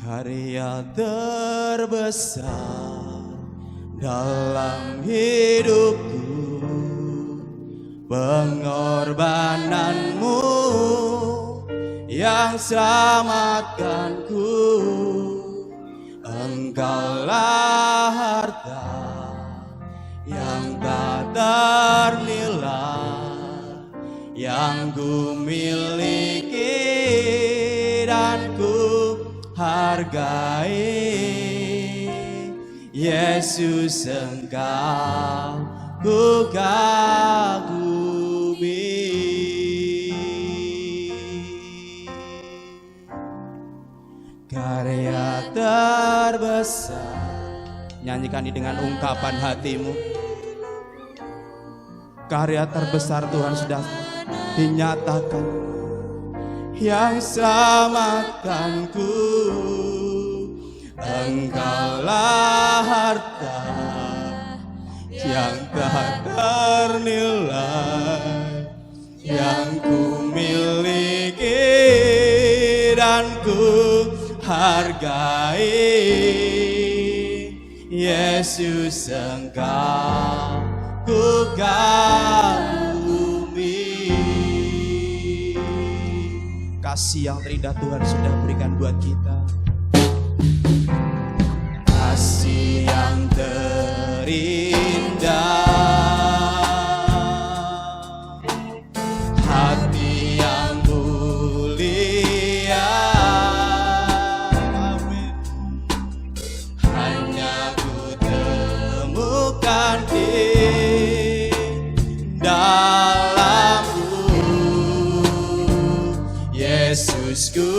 Karya terbesar dalam hidupku, pengorbananmu yang selamatkanku. Engkaulah harta yang tak ternilai, yang ku miliki dan ku hargai. Yesus, Engkau ku kagumi. Karya terbesar, nyanyikan ini dengan ungkapan hatimu. Karya terbesar Tuhan sudah dinyatakan, yang selamatkanku. Engkaulah harta yang tak ternilai, yang ku miliki dan ku hargai. Yesus, Engkau ku kagumi. Kasih yang terindah Tuhan sudah berikan buat kita. Kasih yang terindah, hati yang mulia, amin. Hanya ku temukan di dalammu, Yesusku.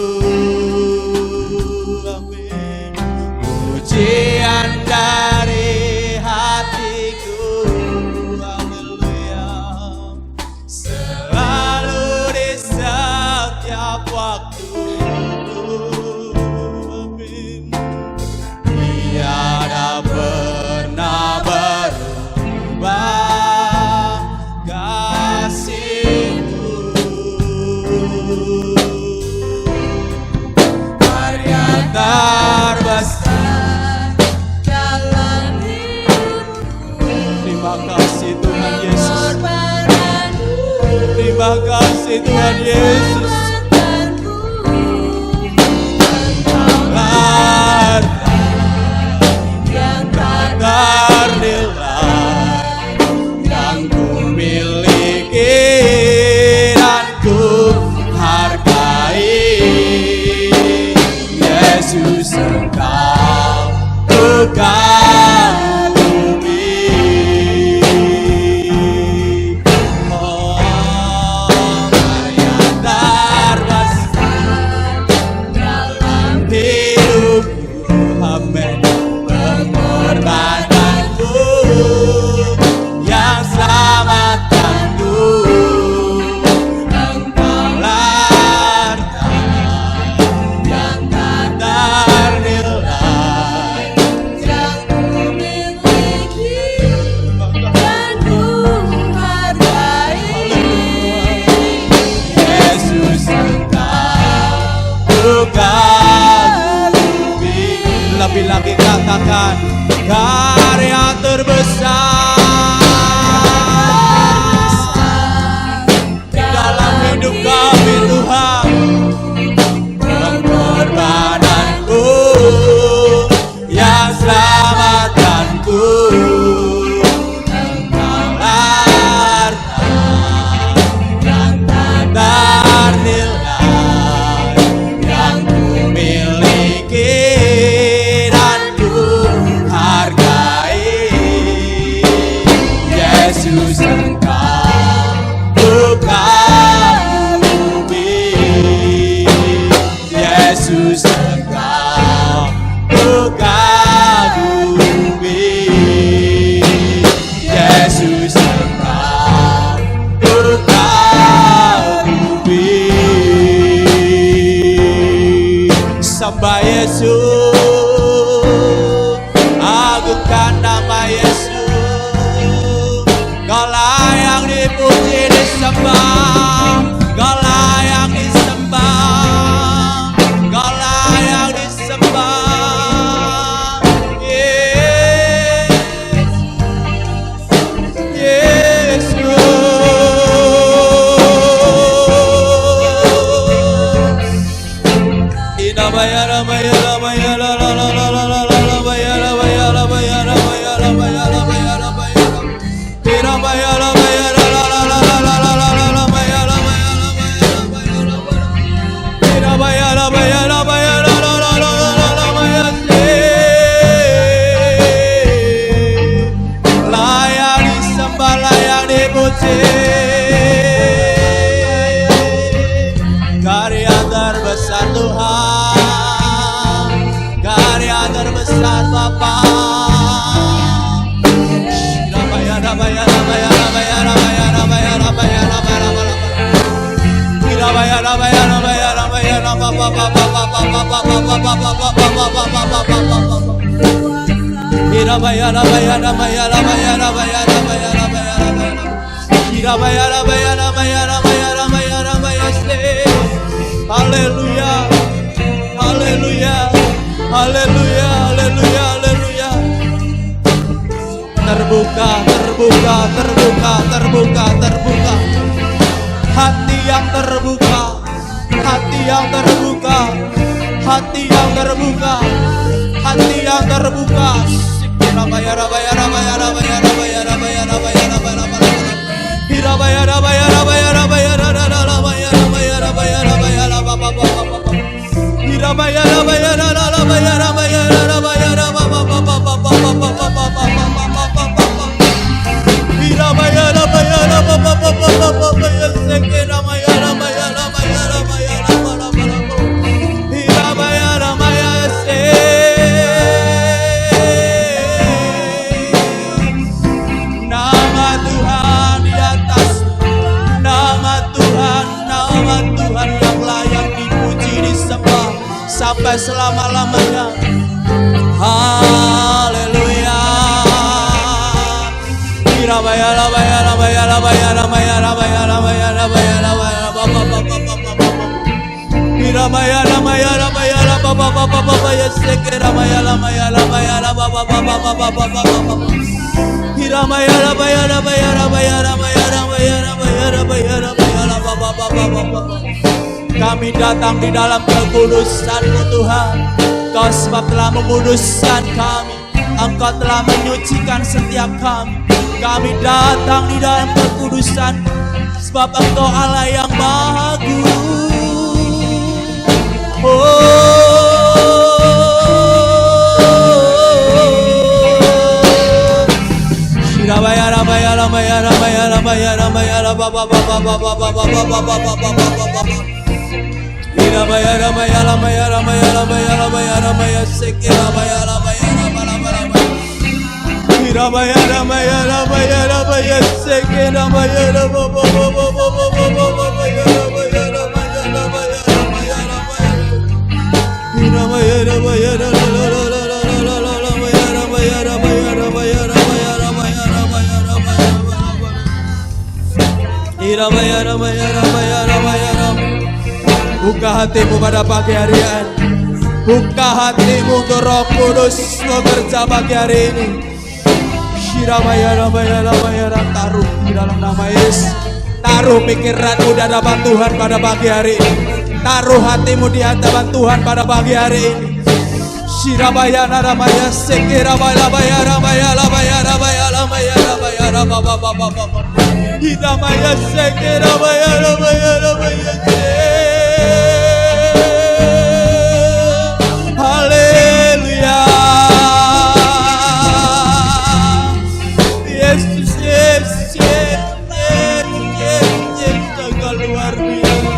Pujian dari hatiku, haleluya, selalu di setiap waktu, amin. Tiada pernah berubah kasih-Mu. Karya terbesar. Terima kasih Tuhan Yesus. Terima kasih Tuhan Yesus. Engkaulah yang tak ternilai, yang ku miliki dan ku hargai. Yesus, Engkau ku lebih lagi katakan, karya terbesar dalam hidup kami Tuhan, pengorbananku yang selamatkanku. Engkaulah harta yang tak ternilai, yang ku miliki dan ku hargai. Yesus, Engkau ku kagumi. Yesus, Engkau ku kagumi. Yesus, Engkau ku kagumi. Sembah Yesus, agungkan nama Yesus. Kau layak dipuji, disembah. Kau layak disembah. Kau layak disembah. Karya terbesar Tuhan, karya terbesar Bapa. Haleluya, haleluya, haleluya, haleluya, haleluya. Terbuka, terbuka, terbuka, terbuka, terbuka. Hati yang terbuka, hati yang terbuka, hati yang terbuka, hati yang terbuka. Rabaya, rabaya, rabaya, rabaya, rabaya, rabaya, rabaya, rabaya, rabaya. Rabaya, rabaya, rabaya, rabaya, rabaya, rabaya, rabaya, rabaya, rabaya, rabaya. Rabaya, rabaya, rabaya, rabaya, rabaya, nama Tuhan di atas, nama Tuhan yang layak dipuji, disembah sampai selama-lamanya. Haleluya. Rabaya, rabaya, rabaya, rabaya, rabaya, rabaya, rabaya, rabaya, rabaya, rabaya, rabaya, rabaya, rabaya, seke rabaya, rabaya, rabaya, rabaya, rabaya, rabaya, rabaya, rabaya, rabaya, rabaya, rabaya, rabaya. Kami datang di dalam kekudusan-Mu Tuhan. Kau sebab telah menguduskan kami, Engkau telah menyucikan setiap kami. Kami datang di dalam kekudusan, sebab Engkau Allah yang Maha Kudus. Rabaya, rabaya, rabaya, rabaya, rabaya, rabaya, rabaya, rabaya, rabaya, rabaya, rabaya, rabaya, rabaya, seke rabaya, rabaya, rabaya, rabaya, rabaya, rabaya, rabaya, seke rabaya, rabaya, buka hatimu pada pagi hari ini. Buka hatimu untuk Roh Kudus bekerja pagi hari ini. Taruh di dalam nama Yesus. Taruh pikiranmu di hadapan Tuhan pada pagi hari ini. Taruh hatimu di hadapan Tuhan pada pagi hari ini. Shirabaya naramaya sekirabaya rabaya rabaya rabaya rabaya rabaya rabaya rababa. Hidamaya sekirabaya rabaya rabaya. Haleluya. Yesus, Yesus, Yesus, jaga luar biasa.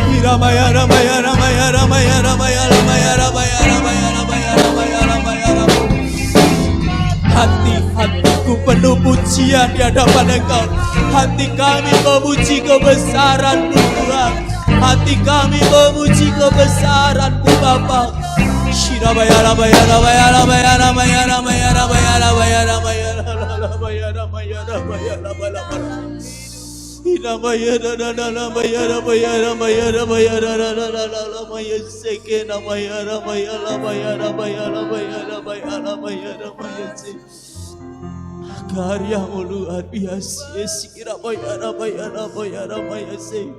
Hiramaya ramaya ramaya ramaya ramaya ramaya ramaya ramaya ramaya ramaya ramaya ramaya. Hatiku penuh pujian di hadapan Engkau. Hati kami memuji kebesaran-Mu Tuhan. Hati kami memuji kebesaran-Mu Bapa. Shirabaya rabaya rabaya rabaya rabaya rabaya rabaya rabaya rabaya rabaya rabaya rabaya rabaya. Hinamaya rabaya rabaya rabaya rabaya rabaya seke namaya rabaya rabaya rabaya rabaya rabaya rabaya rabaya seke. Karya-Mu luar biasa. Shirabaya rabaya rabaya rabaya seke.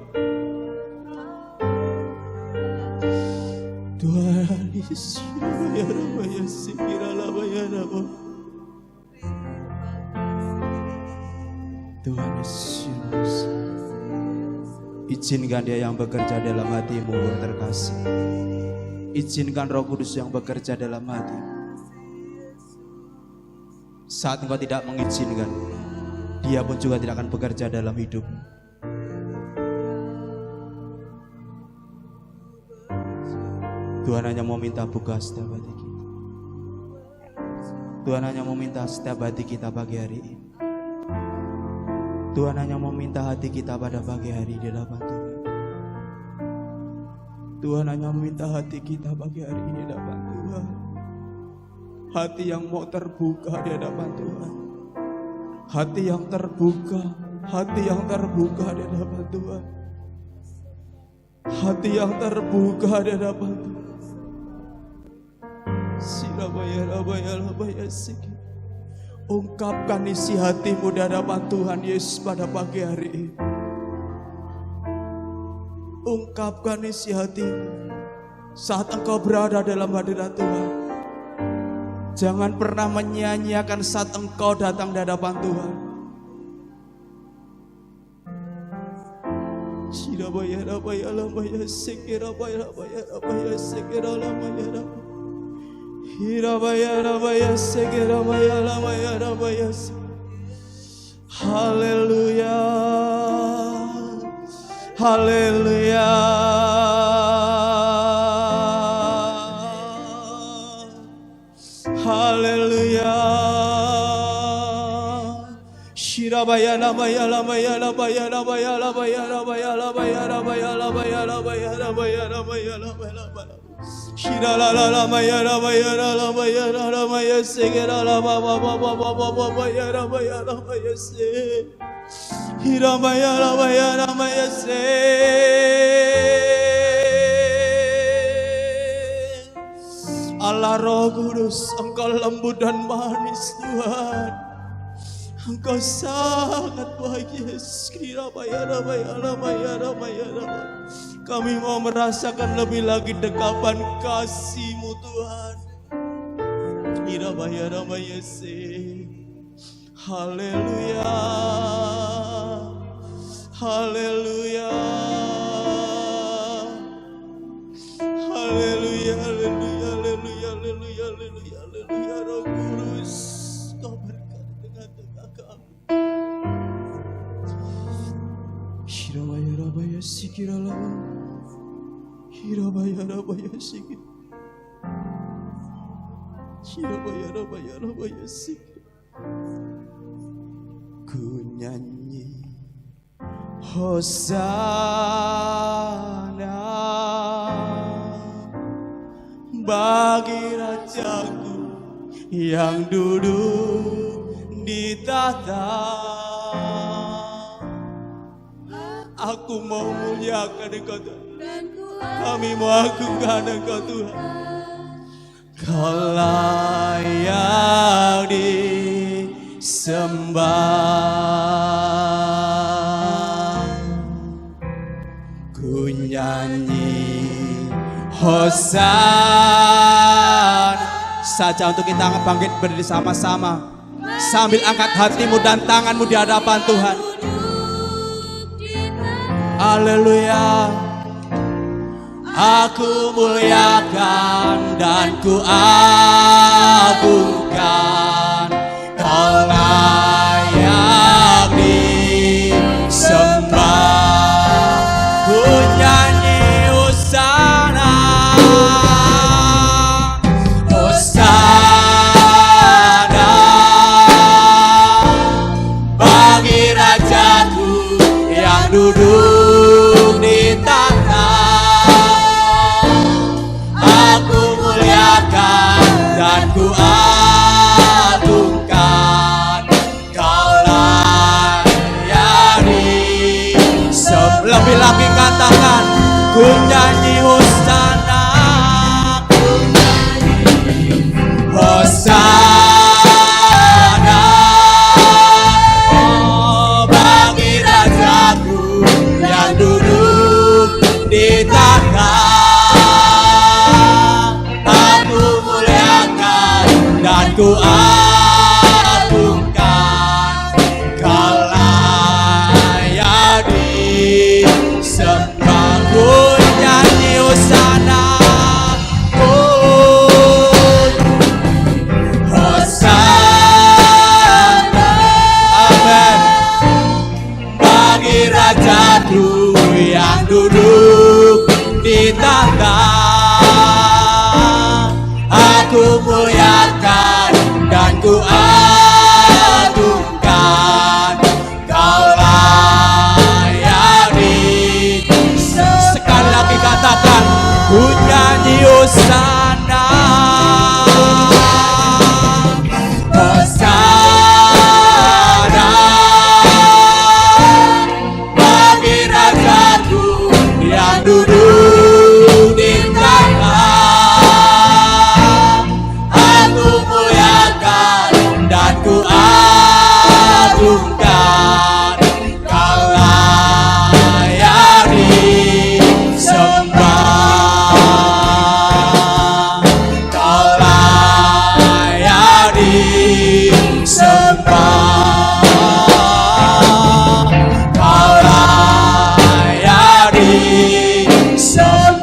Tuhan Yesus, ya Rabbi, ya Sikirala, ya Rabbi. Tuhan Yesus, izinkan Dia yang bekerja dalam hatimu yang terkasih. Izinkan Roh Kudus yang bekerja dalam hatimu. Saat engkau tidak mengizinkan, Dia pun juga tidak akan bekerja dalam hidupmu. Tuhan hanya mau minta buka setiap hati kita. Tuhan hanya mau minta setiap hati kita pagi hari ini. Tuhan hanya mau minta hati kita pada pagi hari di hadapan Tuhan. Tuhan hanya meminta hati kita pagi hari ini di hadapan Tuhan. Hati yang mau terbuka di hadapan Tuhan. Hati yang terbuka, hati yang terbuka di hadapan Tuhan. Hati yang terbuka di hadapan Tuhan. Sirabaya rabaya rabaya sikit. Ungkapkan isi hatimu di hadapan Tuhan Yesus pada pagi hari ini. Ungkapkan isi hatimu saat engkau berada dalam hadirat Tuhan. Jangan pernah menyia-nyiakan saat engkau datang di hadapan Tuhan. Sirabaya rabaya rabaya sikit rabaya rabaya rabaya sikit rabaya rabaya. Hirabaya rabaya segerabaya rabaya rabaya. Haleluya, haleluya, haleluya. Shirabaya rabaya rabaya rabaya rabaya rabaya rabaya rabaya rabaya rabaya rabaya rabaya rabaya rabaya. Shira la la la maya la maya la la maya la la maya segera la ba ba ba ba ba ba ba maya la maya se. Hira maya la maya se. Allah Roh Kudus, Engkau lembut dan manis Tuhan. Engkau sangat bahagia. Kira maya la maya la maya la maya la. Kami mau merasakan lebih lagi dekapan kasih-Mu Tuhan. Irabaya rabaya se. Haleluya. Haleluya. Haleluya, haleluya, haleluya, haleluya, haleluya, haleluya. Roh Kudus, Kau berkati tengah-tengah kami. Shirabaya rabaya sikirala. Hirabaya rabaya sikit. Hirabaya rabaya rabaya sikit. Ku nyanyi Hosana bagi Rajaku yang duduk di tahta. Aku mau muliakan Engkau Tuhan. Kami mau agungkan Engkau Tuhan. Kau layak disembah. Ku nyanyi Hosana. Saja untuk kita bangkit berdiri sama-sama sambil angkat hatimu dan tanganmu di hadapan Tuhan. Haleluya. Aku muliakan dan ku agungkan. Kau layak disembah. Ku nyanyi Hosana. Hosana bagi Rajaku yang duduk di tahta. Aku muliakan dan ku agungkan. Kau layak disembah. Lebih lagi katakan, ku nyanyi Hosana. ku agungkan, Kau layak disembah. Ku nyanyi hosana, oh hosana, amin. Bagi Rajaku yang duduk di tahta, aku muliakan dan ku agungkan, Kau layak disembah. Sekali lagi katakan, ku nyanyi hosana, hosana, bagi Rajaku yang duduk di tahta, aku muliakan dan ku agungkan, Kau layak disembah, Kau layak disembah, Kau layak disembah,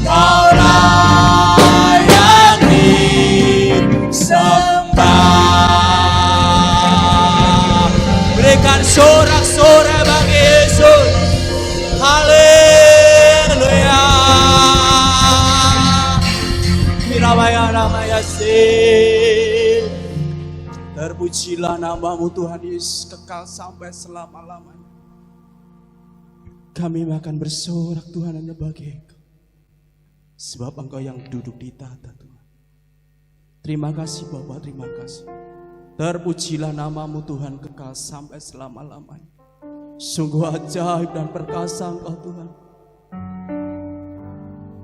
Kau layak disembah. Berikan sorak-sorai bagi Yesus. Haleluya. Kirabaya namanya sih. Terpujilah namamu Tuhan Yesus, kekal sampai selama-lamanya. Kami akan bersorak Tuhan hanya bagi Engkau, sebab Engkau yang duduk di tahta Tuhan. Terima kasih Bapa, terima kasih. Terpujilah namamu Tuhan, kekal sampai selama-lamanya. Sungguh ajaib dan perkasa Engkau Tuhan,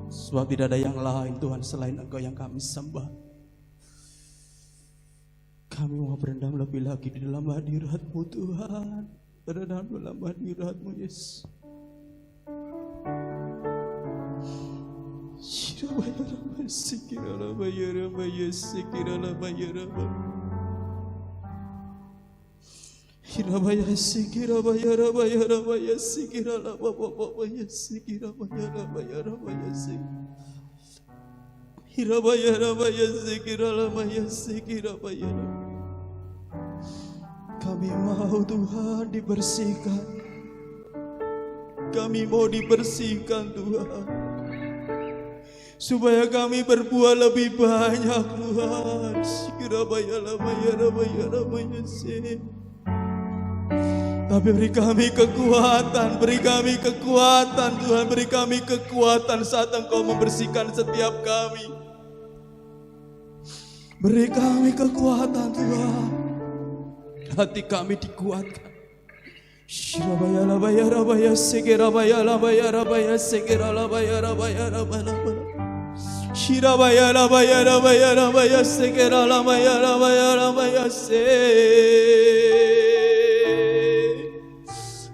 sebab tidak ada yang lain Tuhan selain Engkau yang kami sembah. Kami mau berendam lebih lagi di dalam hadirat-Mu Tuhan, berendam dalam hadirat-Mu Yesus. Kami mau Tuhan dibersihkan. Kami mau dibersihkan Tuhan, supaya kami berbuah lebih banyak Tuhan. Tapi beri kami kekuatan, beri kami kekuatan Tuhan, beri kami kekuatan saat Engkau membersihkan setiap kami. Beri kami kekuatan Tuhan, hati kami dikuatkan. Shirabaya labaya rabaya segirabaya labaya rabaya segiralabaya rabaya rabaya. Shirabaya labaya rabaya rabaya segiralabaya rabaya rabaya se.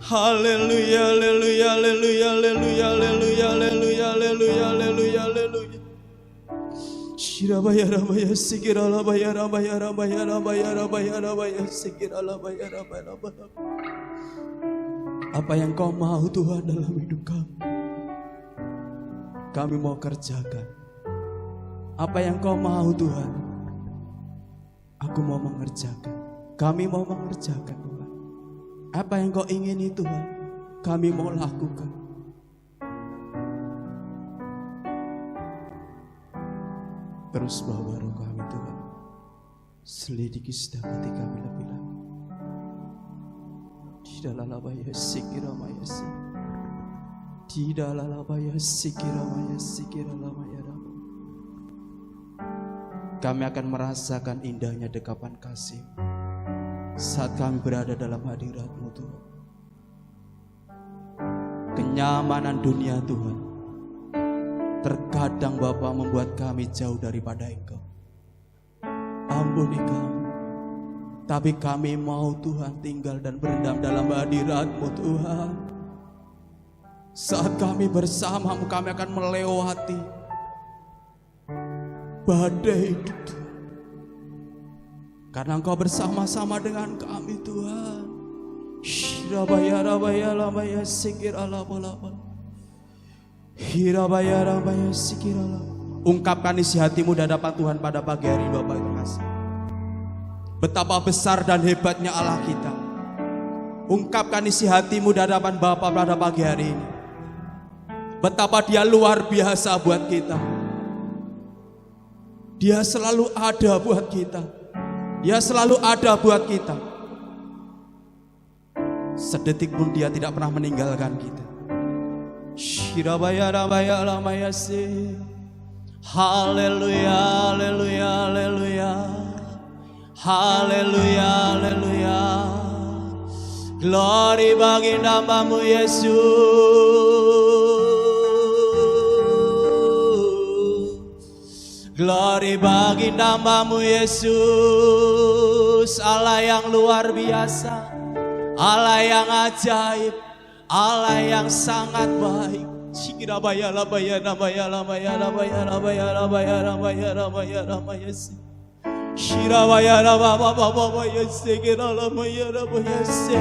Haleluya, haleluya, haleluya, haleluya, haleluya, haleluya, haleluya, haleluya, haleluya. Shirabaya rabaya segiralabaya rabaya rabaya rabaya rabaya rabaya segiralabaya rabaya rabaya. Apa yang Kau mau Tuhan dalam hidup kami mau kerjakan. Apa yang Kau mau Tuhan, aku mau mengerjakan. Kami mau mengerjakan Tuhan. Apa yang Kau ingini Tuhan, kami mau lakukan. Terus bawa roh kami Tuhan, selidiki setiap hati kami lebih lagi. Tidak lalabaya sikiramaya si, tidak lalabaya sikiramaya sikiramaya rama. Kami akan merasakan indahnya dekapan kasih saat kami berada dalam hadirat-Mu Tuhan. Kenyamanan dunia Tuhan terkadang Bapa membuat kami jauh daripada Engkau. Ampuni kami. Tapi kami mau Tuhan tinggal dan berendam dalam hadirat-Mu Tuhan. Saat kami bersama-Mu, kami akan melewati badai hidup Tuhan. Karena Engkau bersama-sama dengan kami Tuhan. Shirabaya rabaya lamaya sikir ala balaba. Hirabaya rabaya sikir ala. Ungkapkan isi hatimu di hadapan Tuhan pada pagi hari Bapak yang terkasih. Betapa besar dan hebatnya Allah kita. Ungkapkan isi hatimu di hadapan Bapa pada pagi hari ini. Betapa Dia luar biasa buat kita. Dia selalu ada buat kita. Dia selalu ada buat kita. Sedetik pun Dia tidak pernah meninggalkan kita. Shirabaya rabaya lamaya si. Haleluya, haleluya, haleluya. Haleluya, haleluya. Glory bagi namamu Yesus. Glory bagi namamu Yesus. Allah yang luar biasa, Allah yang ajaib, Allah yang sangat baik. Shikirabaya labaya labaya labaya labaya labaya labaya labaya labaya labaya si. Shirabaya labaya labaya sekiralamaya labaya se.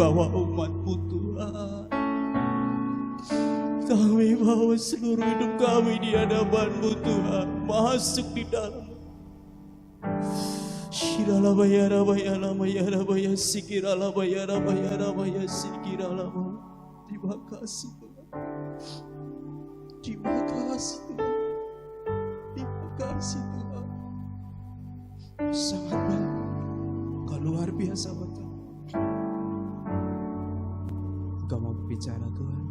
Bawa umatmu Tuhan. Kami bawa seluruh hidup kami di hadapan-Mu Tuhan. Masuk di dalam. Shiralabaya labaya labaya labaya sekiralabaya labaya labaya sekiralamaya. Terima kasih Tuhan. Terima kasih Tuhan. Terima kasih Tuhan. Sangat baik. Kau luar biasa betul. Kau mau berbicara Tuhan,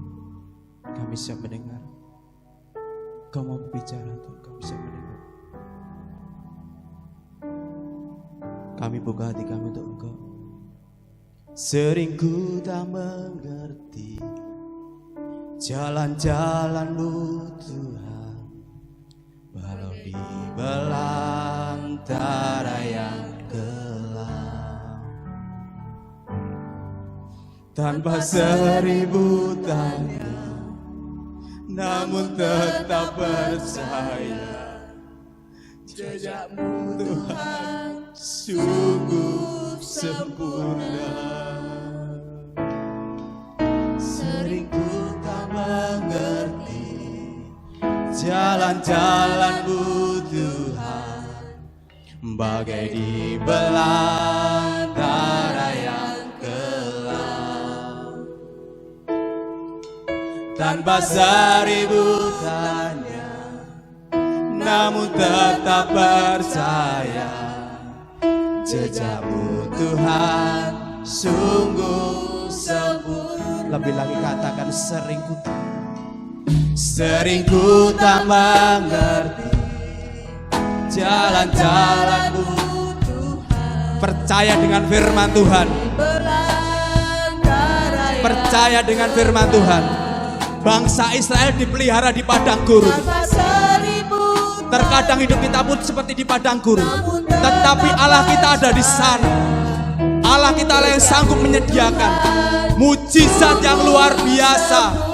kami siap mendengar. Kau mau berbicara Tuhan, kami siap mendengar. Kami buka hati kami untuk Engkau. Sering ku tak mengerti jalan-jalan-Mu Tuhan, walau di belantara yang gelap, tanpa seribu tanya, namun tetap percaya jejak-Mu Tuhan sungguh sempurna. Sering ku tak mengerti jalan-jalan-Mu Tuhan, bagai di belantara yang gelap, tanpa seribu tanya, namun tetap percaya jejak-Mu Tuhan sungguh sempurna. Lebih lagi katakan sering ku tak mengerti jalan-jalan-Mu Tuhan. Percaya dengan firman Tuhan. Percaya dengan firman Tuhan. Bangsa Israel dipelihara di padang gurun. Terkadang hidup kita pun seperti di padang gurun, tetapi Allah kita ada di sana. Allah kita yang sanggup menyediakan mujizat yang luar biasa.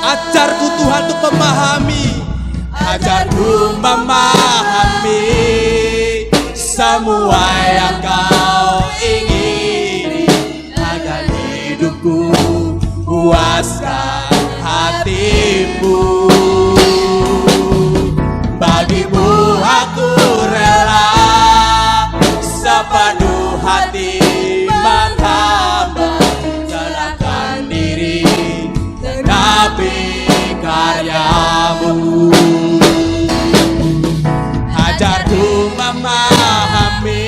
Ajarku Tuhan untuk memahami, ajarku memahami semua yang Kau ingini, agar hidupku puaskan hatimu. Bagimu aku rela sepenuh hati menghamba, serahkan diri genapi karya-Mu. Ajarku memahami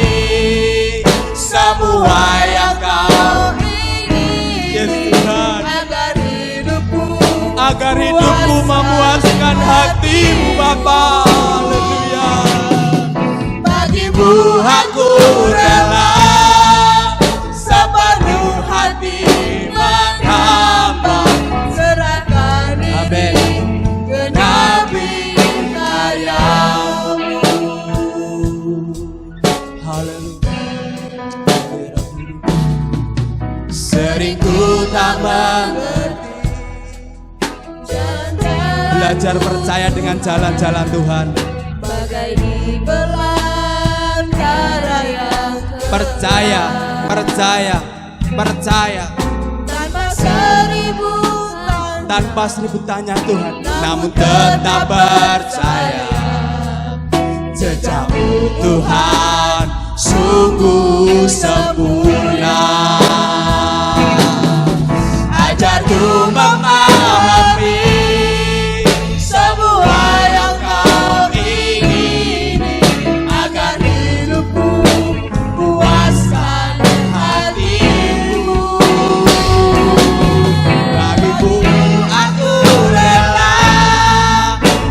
semua yang Kau ingini, yes, Tuhan, agar hidupku memuaskan hati-Mu Bapa. Haleluya. Bagimu aku rela sepenuh hati menghamba, serahkan diri genapi karya-Mu. Haleluya. Sering ku tak mengerti, belajar percaya dengan jalan-jalan Tuhan. bagai di belantara yang percaya, percaya, percaya. Tanpa seribu tanya Tuhan, namun tetap percaya. Jejakmu Tuhan sungguh sempurna. Ajarku memahami semua yang kau ingini, agar hidupku puaskan hatimu. Bagimu aku rela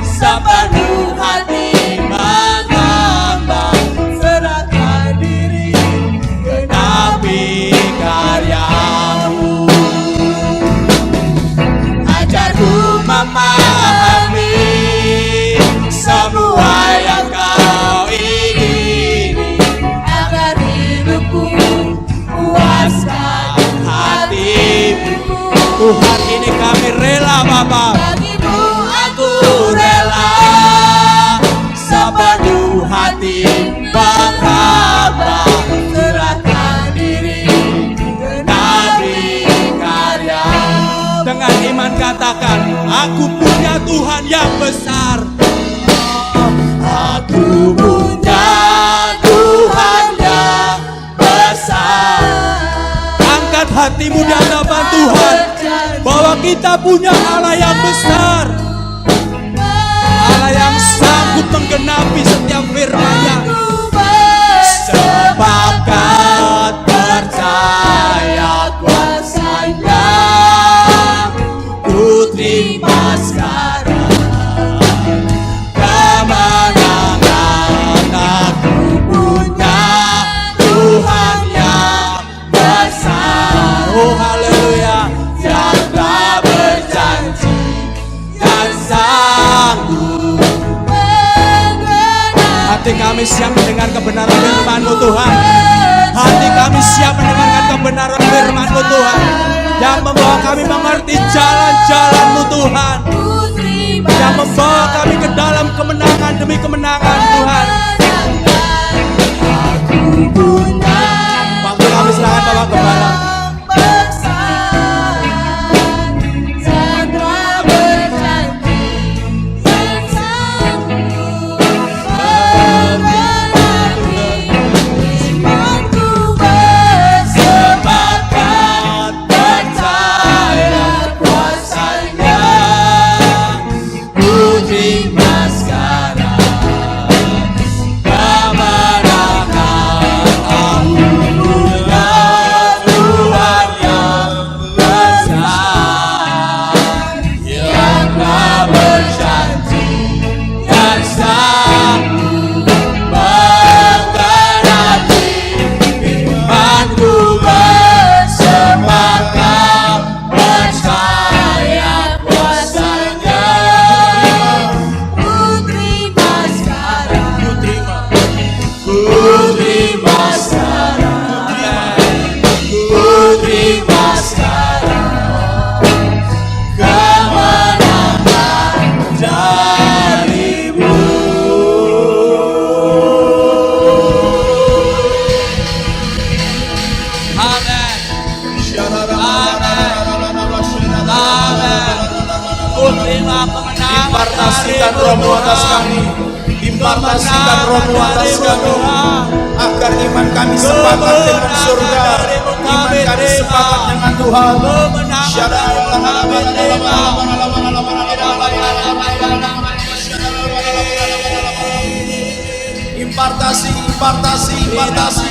sepenuh hati mengembang, serahkan diri genapi karyamu. Ajarku memahami semua yang kau ingini, agar hidupku puaskan hatimu. Tuhan, ini kami rela Bapa. Bagimu aku rela sepenuh hati mengembang, serahkan diri genapi karya. Dengan iman katakan, aku punya Tuhan yang besar. Aku punya Tuhan yang besar. Angkat hatimu di hadapan Tuhan, bahwa kita punya Allah yang besar, Allah yang sanggup menggenapi setiap firman-Nya. Sepakat percaya kuasa-Nya, ku terima sekarang kemenangan. Aku punya Tuhan yang besar. Oh haleluya, yang telah berjanji dan sanggup. Hati kami siap mendengar kebenaran firman-Mu Tuhan. Hati kami siap mendengarkan kebenaran firman-Mu Tuhan, yang membawa kami mengerti jalan-jalan-Mu Tuhan, yang membawa kami ke dalam kemenangan demi kemenangan Tuhan. Aku punya. Waktu kami serahkan Bapak Gembala. Impartasikan Roh-Mu atas kami, impartasikan Roh-Mu atas kami, agar iman kami sepakat dengan surga, iman kami sepakat dengan Tuhan. Impartasi, impartasi, impartasi.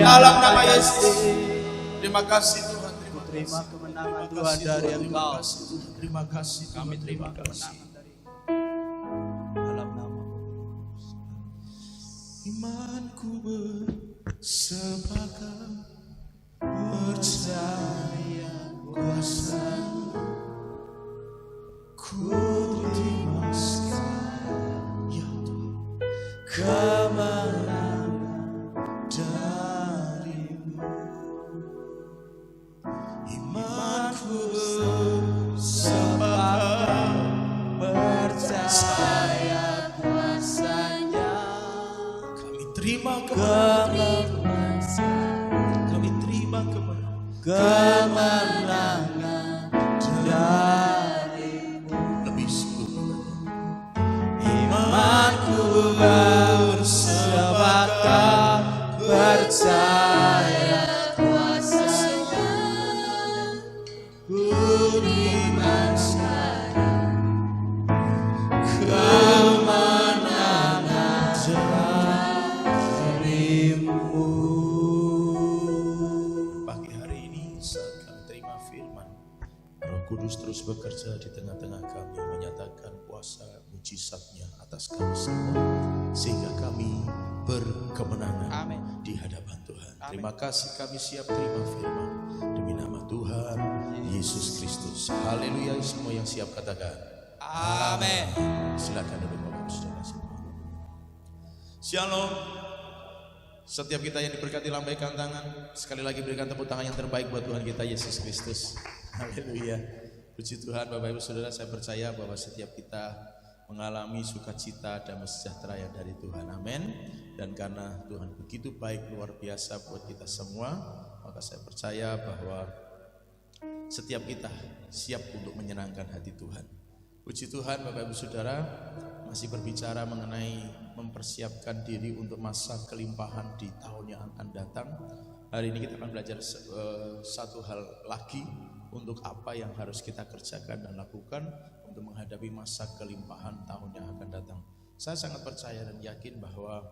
Dalam nama Yesus. Terima kasih Tuhan. Terima kemenangan Tuhan dari Engkau. Terima kasih. Kami terima kemenangan dari dalam nama imanku bersepakat percaya kuasa kemenangan darimu. Lebih sungguh Imanku bersepakat percaya kuasa-Nya, beriman sekarang kemenangan darimu. pagi hari ini saat kami terima firman, Roh Kudus terus bekerja di tengah-tengah kami, menyatakan kuasa mujizatnya atas kami semua, sehingga kami berkemenangan Amin. di hadapan Tuhan. Terima kasih, kami siap terima firman demi nama Tuhan Yesus Kristus. Haleluya. Semua yang siap katakan Amin. silakan duduk Bapak Saudara semua. Shalom. Setiap kita yang diberkati lambaikan tangan. Sekali lagi berikan tepuk tangan yang terbaik buat Tuhan kita Yesus Kristus. Haleluya. Puji Tuhan Bapak Ibu Saudara, saya percaya bahwa setiap kita mengalami sukacita dan sejahtera yang dari Tuhan. Amin. Dan karena Tuhan begitu baik, luar biasa buat kita semua, maka saya percaya bahwa setiap kita siap untuk menyenangkan hati Tuhan. Puji Tuhan Bapak Ibu Saudara, masih berbicara mengenai mempersiapkan diri untuk masa kelimpahan di tahun yang akan datang. Hari ini kita akan belajar satu hal lagi, untuk apa yang harus kita kerjakan dan lakukan untuk menghadapi masa kelimpahan tahun yang akan datang. Saya sangat percaya dan yakin bahwa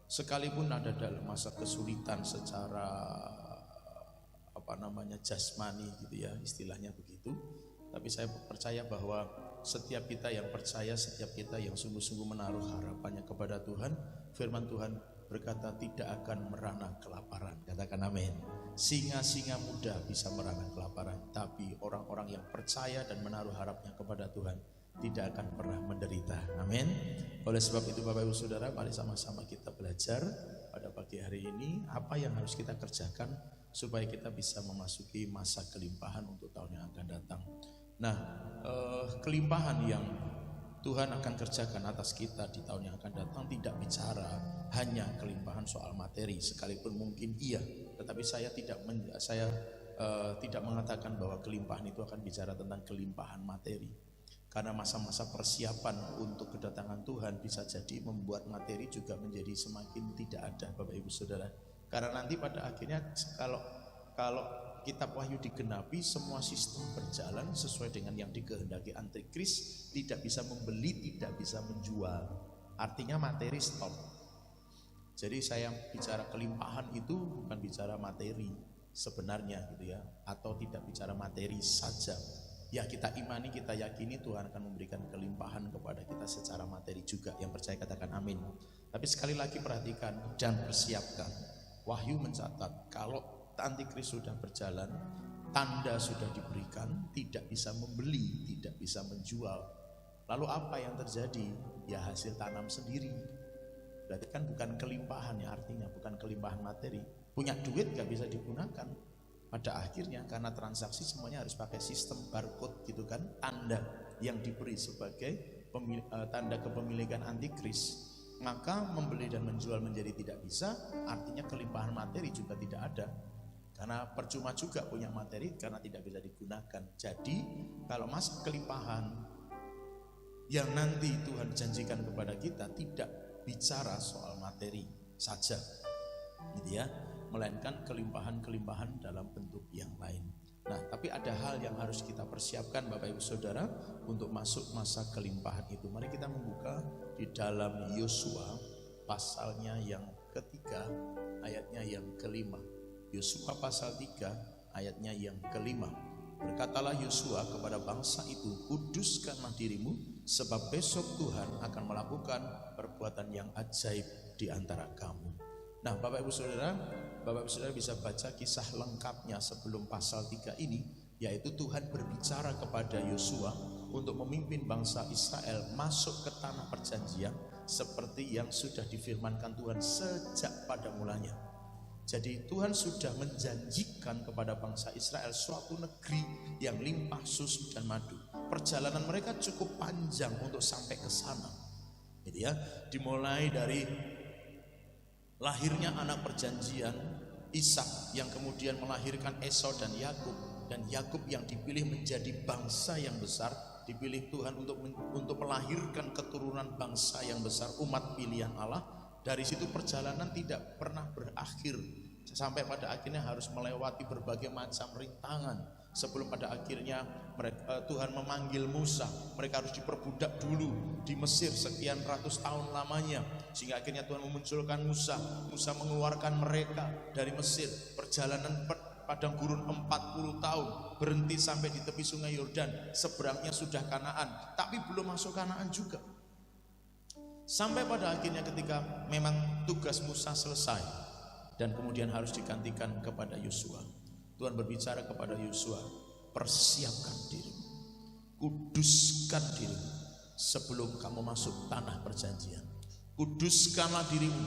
sekalipun ada dalam masa kesulitan secara jasmani gitu ya, istilahnya begitu, tapi saya percaya bahwa setiap kita yang percaya, setiap kita yang sungguh-sungguh menaruh harapannya kepada Tuhan, firman Tuhan berkata tidak akan merana kelaparan. Katakan amin. Singa-singa muda bisa merana kelaparan, tapi orang-orang yang percaya dan menaruh harapnya kepada Tuhan tidak akan pernah menderita. Amin. Oleh sebab itu Bapak Ibu Saudara, mari sama-sama kita belajar pada pagi hari ini apa yang harus kita kerjakan supaya kita bisa memasuki masa kelimpahan untuk tahun yang akan datang. Nah, kelimpahan yang Tuhan akan kerjakan atas kita di tahun yang akan datang tidak bicara hanya kelimpahan soal materi, sekalipun mungkin iya, tetapi saya tidak mengatakan bahwa kelimpahan itu akan bicara tentang kelimpahan materi. Karena masa-masa persiapan untuk kedatangan Tuhan bisa jadi membuat materi juga menjadi semakin tidak ada, Bapak Ibu Saudara. Karena nanti pada akhirnya kalau kitab Wahyu digenapi, semua sistem berjalan sesuai dengan yang dikehendaki antikris, tidak bisa membeli, tidak bisa menjual. Artinya materi stop. Jadi saya bicara kelimpahan itu bukan bicara materi sebenarnya gitu ya, atau tidak bicara materi saja. Ya kita imani, kita yakini Tuhan akan memberikan kelimpahan kepada kita secara materi juga. Yang percaya katakan amin. Tapi sekali lagi perhatikan dan persiapkan. Wahyu mencatat kalau antikris sudah berjalan, tanda sudah diberikan, tidak bisa membeli, tidak bisa menjual. Lalu apa yang terjadi? Ya hasil tanam sendiri. Berarti kan bukan kelimpahan ya, artinya bukan kelimpahan materi. Punya duit gak bisa digunakan. Pada akhirnya karena transaksi semuanya harus pakai sistem barcode gitu kan, tanda yang diberi sebagai tanda kepemilikan antikris. Maka membeli dan menjual menjadi tidak bisa, artinya kelimpahan materi juga tidak ada. Karena percuma juga punya materi karena tidak bisa digunakan. Jadi kalau masa kelimpahan yang nanti Tuhan janjikan kepada kita tidak bicara soal materi saja, gitu ya, melainkan kelimpahan-kelimpahan dalam bentuk yang lain. Nah, tapi ada hal yang harus kita persiapkan Bapak Ibu Saudara untuk masuk masa kelimpahan itu. Mari kita membuka di dalam Yosua pasalnya yang ketiga, ayatnya yang kelima. Yosua pasal 3 ayatnya yang kelima. Berkatalah Yosua kepada bangsa itu, kuduskanlah dirimu, sebab besok Tuhan akan melakukan perbuatan yang ajaib di antara kamu. Nah Bapak Ibu Saudara bisa baca kisah lengkapnya sebelum pasal 3 ini, yaitu Tuhan berbicara kepada Yosua untuk memimpin bangsa Israel masuk ke tanah perjanjian seperti yang sudah difirmankan Tuhan sejak pada mulanya. Jadi Tuhan sudah menjanjikan kepada bangsa Israel suatu negeri yang limpah susu dan madu. Perjalanan mereka cukup panjang untuk sampai ke sana, gitu ya. Dimulai dari lahirnya anak perjanjian Ishak yang kemudian melahirkan Esau dan Yakub, dan Yakub yang dipilih menjadi bangsa yang besar, dipilih Tuhan untuk melahirkan keturunan bangsa yang besar, umat pilihan Allah. Dari situ perjalanan tidak pernah berakhir sampai pada akhirnya harus melewati berbagai macam rintangan sebelum pada akhirnya Tuhan memanggil Musa. Mereka harus diperbudak dulu di Mesir sekian ratus tahun lamanya, sehingga akhirnya Tuhan memunculkan Musa. Musa mengeluarkan mereka dari Mesir. Perjalanan padang gurun 40 tahun, berhenti sampai di tepi sungai Yordan. Seberangnya sudah Kanaan, tapi belum masuk Kanaan juga. Sampai pada akhirnya ketika memang tugas Musa selesai dan kemudian harus digantikan kepada Yosua, Tuhan berbicara kepada Yosua, persiapkan dirimu, kuduskan dirimu sebelum kamu masuk tanah perjanjian. Kuduskanlah dirimu,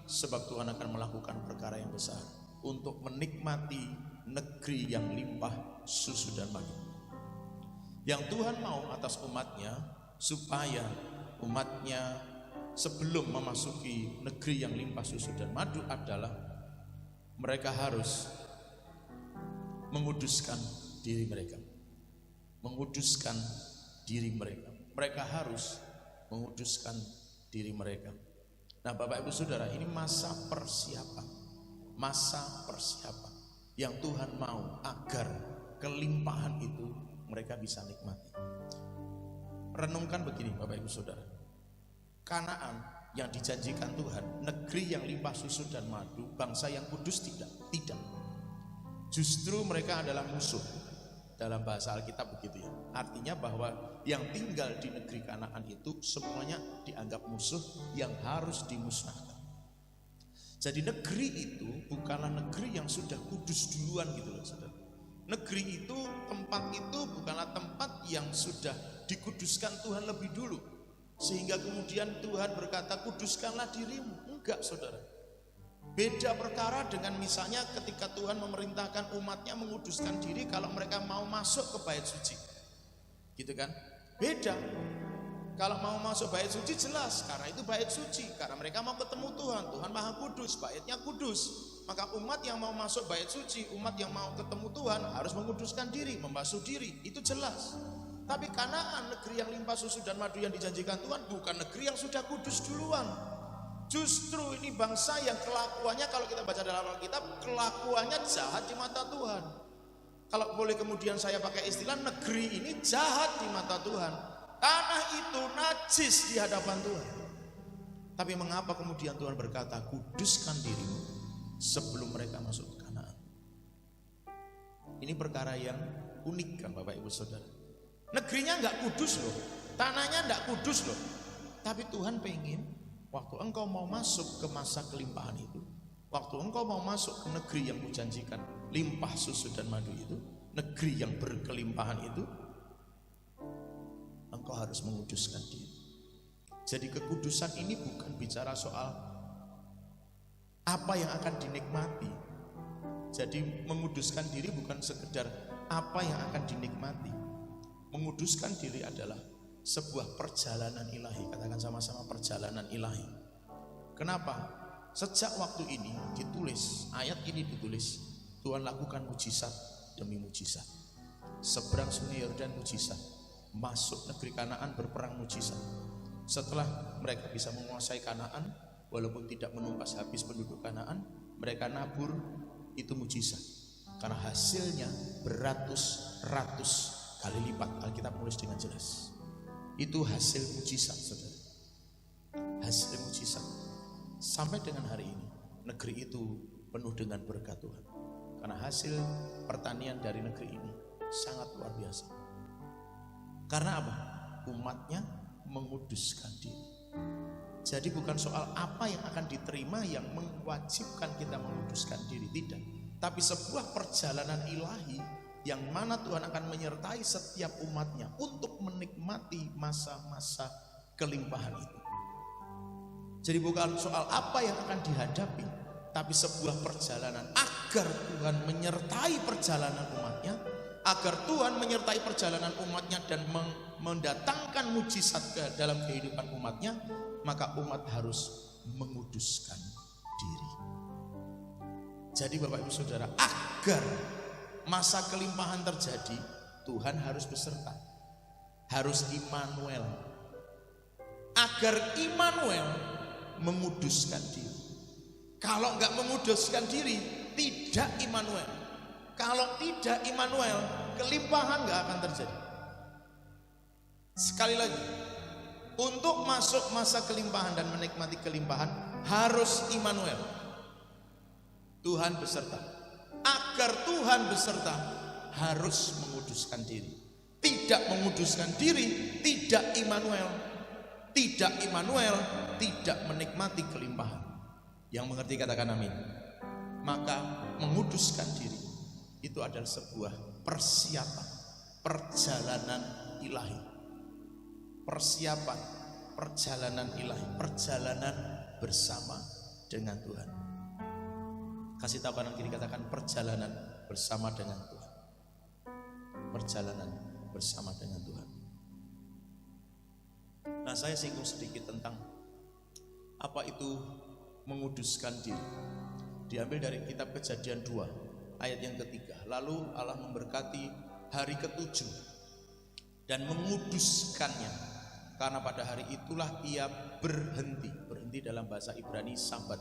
sebab Tuhan akan melakukan perkara yang besar untuk menikmati negeri yang limpah susu dan madu. Yang Tuhan mau atas umatnya, supaya umatnya sebelum memasuki negeri yang limpah susu dan madu adalah mereka harus menguduskan diri mereka. Menguduskan diri mereka. Mereka harus menguduskan diri mereka. Nah, Bapak Ibu Saudara, ini masa persiapan. Masa persiapan yang Tuhan mau agar kelimpahan itu mereka bisa nikmati. Renungkan begini Bapak Ibu Saudara. Kanaan yang dijanjikan Tuhan, negeri yang limpah susu dan madu, bangsa yang kudus, tidak. Justru mereka adalah musuh. Dalam bahasa Alkitab begitu ya. Artinya bahwa yang tinggal di negeri Kanaan itu semuanya dianggap musuh yang harus dimusnahkan. Jadi negeri itu bukanlah negeri yang sudah kudus duluan gitu loh saudara. Negeri itu, tempat itu bukanlah tempat yang sudah dikuduskan Tuhan lebih dulu, sehingga kemudian Tuhan berkata kuduskanlah dirimu. Enggak saudara. Beda perkara dengan misalnya ketika Tuhan memerintahkan umatnya menguduskan diri kalau mereka mau masuk ke bait suci, gitu kan? Beda. Kalau mau masuk bait suci jelas, karena itu bait suci, karena mereka mau ketemu Tuhan. Tuhan Maha Kudus, baitnya kudus. Maka umat yang mau masuk bait suci, umat yang mau ketemu Tuhan harus menguduskan diri, membasuh diri, itu jelas. Tapi Kanaan, negeri yang limpah susu dan madu yang dijanjikan Tuhan, bukan negeri yang sudah kudus duluan. Justru ini bangsa yang kelakuannya, kalau kita baca dalam Alkitab, kelakuannya jahat di mata Tuhan. Kalau boleh kemudian saya pakai istilah, negeri ini jahat di mata Tuhan. Tanah itu najis di hadapan Tuhan. Tapi mengapa kemudian Tuhan berkata kuduskan dirimu sebelum mereka masuk ke Kanaan? Ini perkara yang unik kan Bapak Ibu Saudara. Negerinya enggak kudus loh, tanahnya enggak kudus loh. Tapi Tuhan pengen waktu engkau mau masuk ke masa kelimpahan itu, waktu engkau mau masuk ke negeri yang kujanjikan limpah susu dan madu itu, negeri yang berkelimpahan itu, engkau harus menguduskan diri. Jadi kekudusan ini bukan bicara soal apa yang akan dinikmati. Jadi menguduskan diri bukan sekedar apa yang akan dinikmati. Menguduskan diri adalah sebuah perjalanan ilahi. Katakan sama-sama, perjalanan ilahi. Kenapa? Sejak waktu ini ditulis, ayat ini ditulis, Tuhan lakukan mujizat demi mujizat. Seberang sungai Yordan mujizat, masuk negeri Kanaan berperang mujizat. Setelah mereka bisa menguasai Kanaan, walaupun tidak menumpas habis penduduk Kanaan, mereka nabur, itu mujizat. Karena hasilnya beratus-ratus kali lipat. Alkitab menulis dengan jelas. Itu hasil mujizat saudara. Hasil mujizat. Sampai dengan hari ini negeri itu penuh dengan berkat Tuhan. Karena hasil pertanian dari negeri ini sangat luar biasa. Karena apa? Umatnya menguduskan diri. Jadi bukan soal apa yang akan diterima yang mewajibkan kita menguduskan diri, tidak. Tapi sebuah perjalanan ilahi yang mana Tuhan akan menyertai setiap umatnya untuk menikmati masa-masa kelimpahan itu. Jadi bukan soal apa yang akan dihadapi, tapi sebuah perjalanan agar Tuhan menyertai perjalanan umatnya, agar Tuhan menyertai perjalanan umatnya dan mendatangkan mujizat ke dalam kehidupan umatnya, maka umat harus menguduskan diri. Jadi Bapak Ibu Saudara, agar masa kelimpahan terjadi, Tuhan harus beserta. Harus Immanuel. Agar Immanuel menguduskan diri. Kalau enggak menguduskan diri, tidak Immanuel. Kalau tidak Immanuel, kelimpahan enggak akan terjadi. Sekali lagi, untuk masuk masa kelimpahan dan menikmati kelimpahan harus Immanuel. Tuhan beserta. Agar Tuhan beserta harus menguduskan diri. Tidak menguduskan diri, tidak Immanuel. Tidak Immanuel, tidak menikmati kelimpahan. Yang mengerti katakan amin. Maka menguduskan diri itu adalah sebuah persiapan, perjalanan ilahi. Persiapan, perjalanan ilahi, perjalanan bersama dengan Tuhan. Kasih tahu kanan kiri, katakan perjalanan bersama dengan Tuhan. Perjalanan bersama dengan Tuhan. Nah, saya singgung sedikit tentang apa itu menguduskan diri. Diambil dari kitab Kejadian 2 ayat yang ketiga. Lalu Allah memberkati hari ke-7 dan menguduskannya, karena pada hari itulah ia berhenti. Berhenti dalam bahasa Ibrani sabat.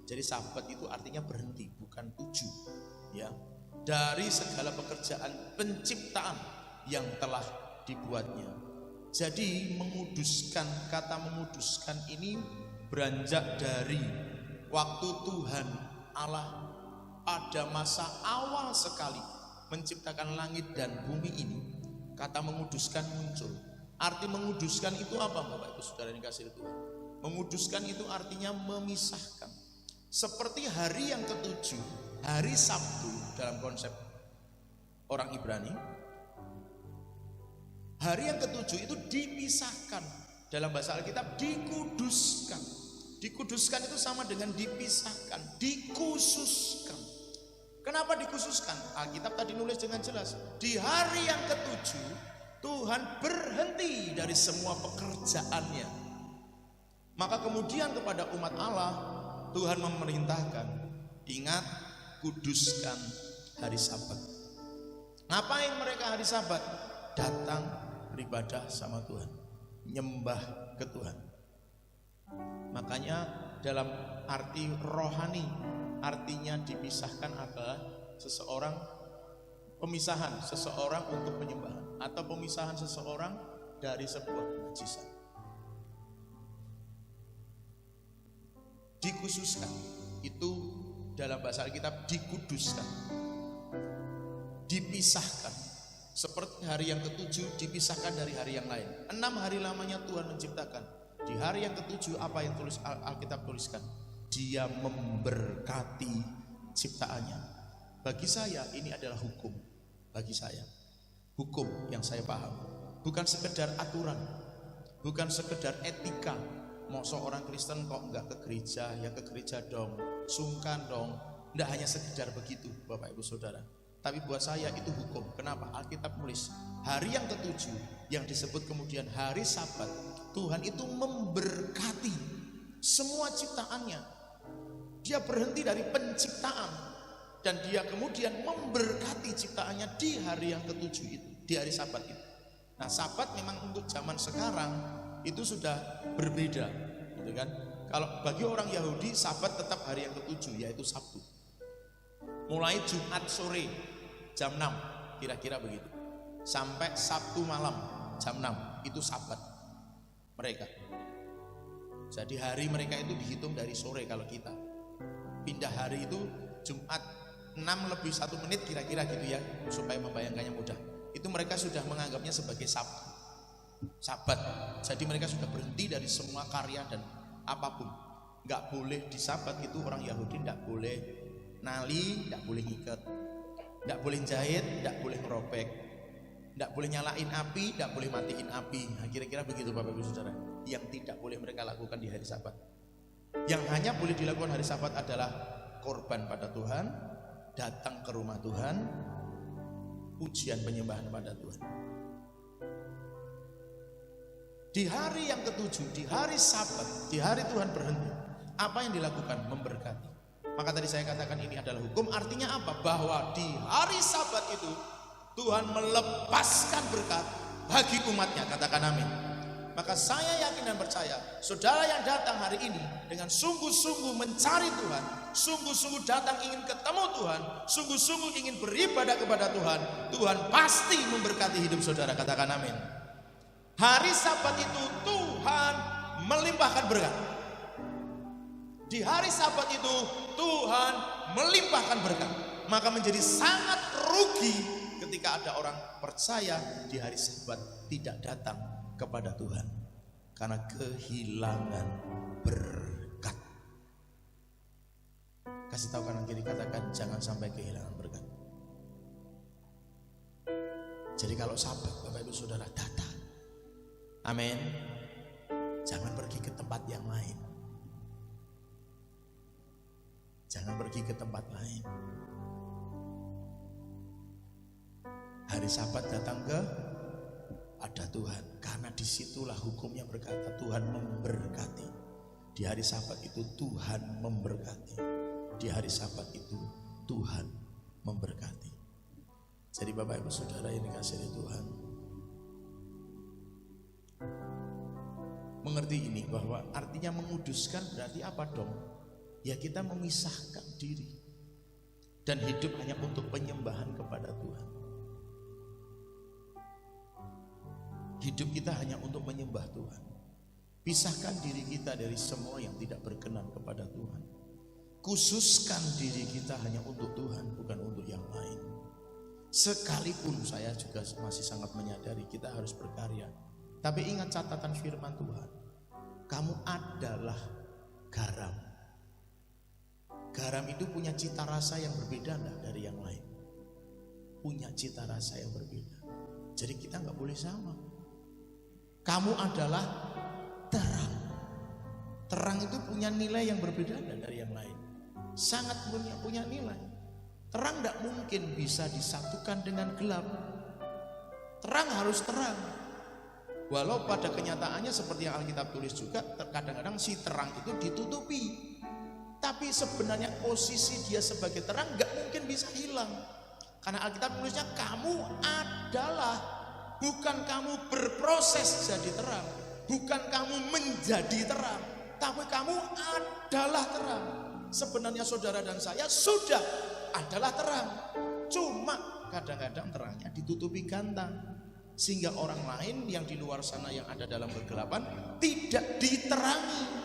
Jadi sabat itu artinya berhenti, bukan 7, ya, dari segala pekerjaan penciptaan yang telah dibuatnya. Jadi menguduskan, kata menguduskan ini beranjak dari waktu Tuhan Allah pada masa awal sekali menciptakan langit dan bumi ini. Kata menguduskan muncul. Arti menguduskan itu apa, Bapak Ibu Saudara yang dikasihi Tuhan? Menguduskan itu artinya memisahkan. Seperti hari yang ke-7, hari Sabtu dalam konsep orang Ibrani, hari yang ke-7 itu dipisahkan. Dalam bahasa Alkitab dikuduskan. Dikuduskan itu sama dengan dipisahkan, dikhususkan. Kenapa dikhususkan? Alkitab tadi nulis dengan jelas. Di hari yang ke-7 Tuhan berhenti dari semua pekerjaannya. Maka kemudian kepada umat Allah Tuhan memerintahkan, ingat, kuduskan hari Sabat. Ngapain mereka hari Sabat? Datang beribadah sama Tuhan, nyembah ke Tuhan. Makanya dalam arti rohani, artinya dipisahkan adalah seseorang, pemisahan seseorang untuk penyembahan, atau pemisahan seseorang dari sebuah mujizat. Dikhususkan itu dalam bahasa Alkitab dikuduskan, dipisahkan. Seperti hari yang ke-7 dipisahkan dari hari yang lain. 6 hari lamanya Tuhan menciptakan. Di hari yang ke-7 apa yang tulis Alkitab tuliskan? Dia memberkati ciptaannya. Bagi saya ini adalah hukum. Bagi saya hukum yang saya paham, bukan sekedar aturan, bukan sekedar etika. Mau seorang Kristen kok enggak ke gereja, ya ke gereja dong, sungkan dong. Tidak hanya sekedar begitu Bapak Ibu Saudara, tapi buat saya itu hukum. Kenapa? Alkitab tulis hari yang ke-7 yang disebut kemudian hari Sabat, Tuhan itu memberkati semua ciptaannya. Dia berhenti dari penciptaan dan dia kemudian memberkati ciptaannya di hari yang ke-7 itu, di hari Sabat itu. Nah, Sabat memang untuk zaman sekarang itu sudah berbeda, gitu kan? Kalau bagi orang Yahudi Sabat tetap hari yang ke-7, yaitu Sabtu. Mulai Jumat sore jam 6 kira-kira begitu, sampai Sabtu malam jam 6 itu Sabat mereka. Jadi hari mereka itu dihitung dari sore. Kalau kita pindah hari itu Jumat 6 lebih 1 menit kira-kira gitu ya, supaya membayangkannya mudah. Itu mereka sudah menganggapnya sebagai Sabtu, Sabat. Jadi mereka sudah berhenti dari semua karya dan apapun. Nggak boleh di Sabat itu orang Yahudi nggak boleh nali, nggak boleh ngikat, nggak boleh jahit, nggak boleh ngerobek, nggak boleh nyalain api, nggak boleh matiin api. Nah, kira-kira begitu Bapak Ibu Saudara yang tidak boleh mereka lakukan di hari Sabat. Yang hanya boleh dilakukan hari Sabat adalah korban pada Tuhan, datang ke rumah Tuhan, pujian penyembahan pada Tuhan. Di hari yang ke-7, di hari Sabat, di hari Tuhan berhenti, apa yang dilakukan? Memberkati. Maka tadi saya katakan ini adalah hukum. Artinya apa? Bahwa di hari Sabat itu Tuhan melepaskan berkat bagi umatnya. Katakan amin. Maka saya yakin dan percaya, saudara yang datang hari ini dengan sungguh-sungguh mencari Tuhan, sungguh-sungguh datang ingin ketemu Tuhan, sungguh-sungguh ingin beribadah kepada Tuhan, Tuhan pasti memberkati hidup saudara. Katakan amin. Hari Sabat itu Tuhan melimpahkan berkat. Di hari Sabat itu Tuhan melimpahkan berkat. Maka menjadi sangat rugi ketika ada orang percaya di hari Sabat tidak datang kepada Tuhan karena kehilangan berkat. Kasih tahu kanan kiri, katakan jangan sampai kehilangan berkat. Jadi kalau Sabat Bapak Ibu Saudara datang, amin, jangan pergi ke tempat yang lain. Jangan pergi ke tempat lain. Hari Sabat datang ke ada Tuhan, karena disitulah hukumnya berkata Tuhan memberkati. Di hari Sabat itu Tuhan memberkati. Di hari Sabat itu Tuhan memberkati. Jadi Bapak Ibu Saudara yang dikasihi Tuhan, mengerti ini bahwa artinya menguduskan berarti apa dong? Ya kita memisahkan diri dan hidup hanya untuk penyembahan kepada Tuhan. Hidup kita hanya untuk menyembah Tuhan. Pisahkan diri kita dari semua yang tidak berkenan kepada Tuhan. Khususkan diri kita hanya untuk Tuhan, bukan untuk yang lain. Sekalipun saya juga masih sangat menyadari kita harus berkarya. Tapi ingat catatan firman Tuhan. Kamu adalah garam. Garam itu punya cita rasa yang berbeda dari yang lain. Punya cita rasa yang berbeda. Jadi kita nggak boleh sama. Kamu adalah terang. Terang itu punya nilai yang berbeda dari yang lain. Sangat punya nilai. Terang tidak mungkin bisa disatukan dengan gelap. Terang harus terang. Walau pada kenyataannya seperti yang Alkitab tulis juga, kadang-kadang si terang itu ditutupi. Tapi sebenarnya posisi dia sebagai terang gak mungkin bisa hilang. Karena Alkitab tulisnya kamu adalah, bukan kamu berproses jadi terang, bukan kamu menjadi terang, tapi kamu adalah terang. Sebenarnya saudara dan saya sudah adalah terang. Cuma kadang-kadang terangnya ditutupi gantang, sehingga orang lain yang di luar sana yang ada dalam kegelapan tidak diterangi.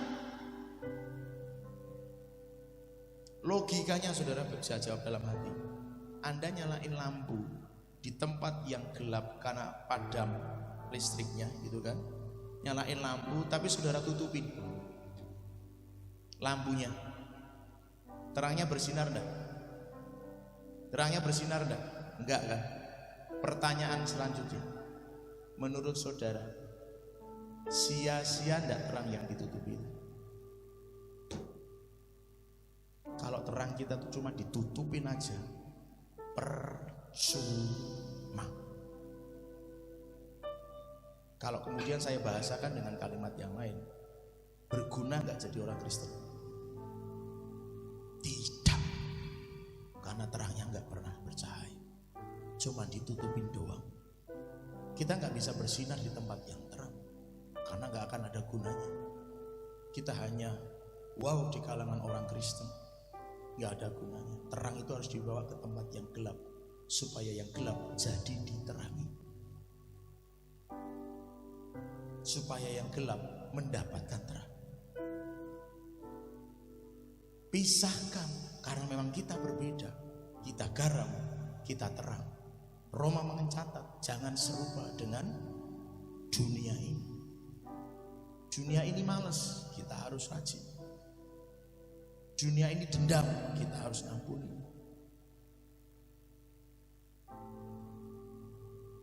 Logikanya saudara bisa jawab dalam hati. Anda nyalain lampu di tempat yang gelap karena padam listriknya gitu kan. Nyalain lampu tapi saudara tutupin lampunya. Terangnya bersinar enggak? Terangnya bersinar enggak? Enggak kan? Pertanyaan selanjutnya. Menurut saudara, sia-sia enggak terang yang ditutupi? Kalau terang kita tuh cuma ditutupin aja, percuma. Kalau kemudian saya bahasakan dengan kalimat yang lain, berguna gak jadi orang Kristen? Tidak, karena terangnya gak pernah bercahaya, cuma ditutupin doang. Kita gak bisa bersinar di tempat yang terang, karena gak akan ada gunanya. Kita hanya wow di kalangan orang Kristen, gak ada gunanya. Terang itu harus dibawa ke tempat yang gelap, supaya yang gelap jadi diterangi, supaya yang gelap mendapatkan terang. Pisahkan, karena memang kita berbeda. Kita garam, kita terang. Roma mencatat, jangan serupa dengan dunia ini. Dunia ini malas, kita harus rajin. Dunia ini dendam, kita harus ampuni.